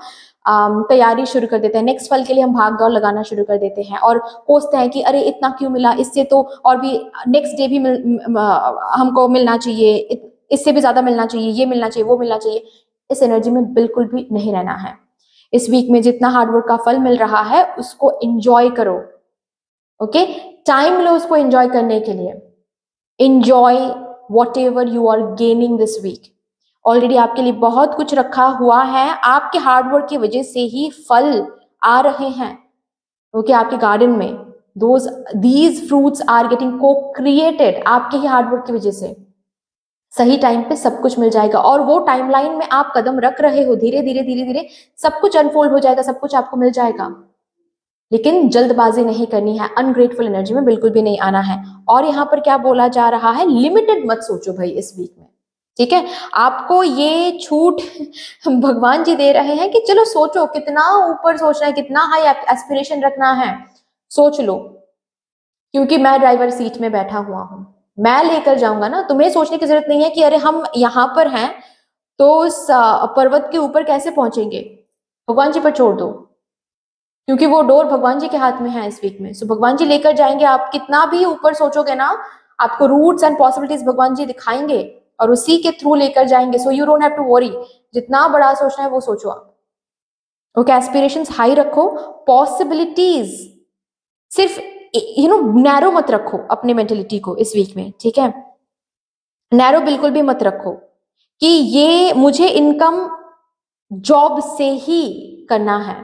तैयारी शुरू कर देते हैं, नेक्स्ट फल के लिए हम भाग दौड़ लगाना शुरू कर देते हैं और कोसते हैं कि अरे इतना क्यों मिला, इससे तो और भी नेक्स्ट डे भी हमको मिलना चाहिए, इससे भी ज्यादा मिलना चाहिए, ये मिलना चाहिए, वो मिलना चाहिए। इस एनर्जी में बिल्कुल भी नहीं रहना है। इस वीक में जितना हार्डवर्क का फल मिल रहा है उसको एंजॉय करो। ओके टाइम लो उसको एंजॉय करने के लिए। Enjoy whatever you are gaining this week. Already आपके लिए बहुत कुछ रखा हुआ है, आपके हार्डवर्क की वजह से ही फल आ रहे हैं। ओके आपके गार्डन में दीज फ्रूट्स आर गेटिंग को क्रिएटेड आपके ही हार्डवर्क की वजह से। सही टाइम पे सब कुछ मिल जाएगा और वो टाइमलाइन में आप कदम रख रहे हो, धीरे धीरे धीरे धीरे सब कुछ अनफोल्ड हो जाएगा, सब कुछ आपको मिल जाएगा। लेकिन जल्दबाजी नहीं करनी है, अनग्रेटफुल एनर्जी में बिल्कुल भी नहीं आना है। और यहाँ पर क्या बोला जा रहा है, लिमिटेड मत सोचो भाई इस वीक में, ठीक है। आपको ये छूट भगवान जी दे रहे हैं कि चलो सोचो कितना ऊपर सोचना है, कितना हाई एस्पिरेशन रखना है, सोच लो। क्योंकि मैं ड्राइवर सीट में बैठा हुआ हूं, मैं लेकर जाऊंगा ना। तुम्हें सोचने की जरूरत नहीं है कि अरे हम यहाँ पर हैं तो उस पर्वत के ऊपर कैसे पहुंचेंगे, भगवान जी पर छोड़ दो, क्योंकि वो डोर भगवान जी के हाथ में है इस वीक में। सो भगवान जी लेकर जाएंगे। आप कितना भी ऊपर सोचोगे ना, आपको रूट्स एंड पॉसिबिलिटीज भगवान जी दिखाएंगे और उसी के थ्रू लेकर जाएंगे। So you don't have to worry, जितना बड़ा सोचना है वो सोचो आप। ओके एस्पिरेशंस हाई रखो, पॉसिबिलिटीज सिर्फ नैरो मत रखो अपने मेंटेलिटी को इस वीक में, ठीक है। नैरो बिल्कुल भी मत रखो कि ये मुझे इनकम जॉब से ही करना है।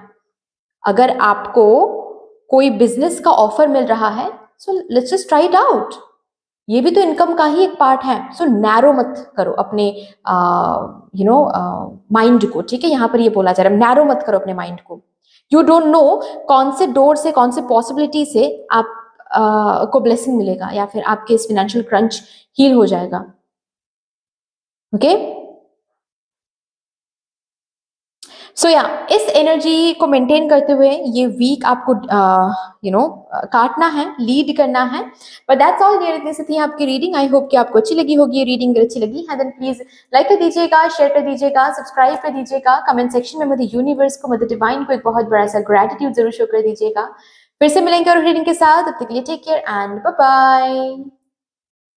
अगर आपको कोई बिजनेस का ऑफर मिल रहा है, so let's just try it out, ये भी तो इनकम का ही एक पार्ट है। सो नैरो मत करो अपने माइंड को, ठीक है। यहाँ पर ये बोला जा रहा है नैरो मत करो अपने माइंड को। यू डोंट नो कौन से डोर से, कौन से पॉसिबिलिटी से आप को ब्लेसिंग मिलेगा या फिर आपके इस फाइनेंशियल क्रंच हील हो जाएगा। ओके सो या इस एनर्जी को मेंटेन करते हुए ये वीक आपको काटना है, लीड करना है। बट दैट्स ऑल डियर, इतनी सी थी आपकी रीडिंग। आई होप कि आपको अच्छी लगी होगी ये रीडिंग। अगर अच्छी लगी है देन प्लीज लाइक कर दीजिएगा, शेयर कर दीजिएगा, सब्सक्राइब कर दीजिएगा, कमेंट सेक्शन में मदर यूनिवर्स को, मदर डिवाइन को एक बहुत बड़ा सा ग्रेटिट्यूड जरूर शो कर दीजिएगा। फिर से मिलेंगे और रीडिंग के साथ, तब तक के लिए take care and bye bye.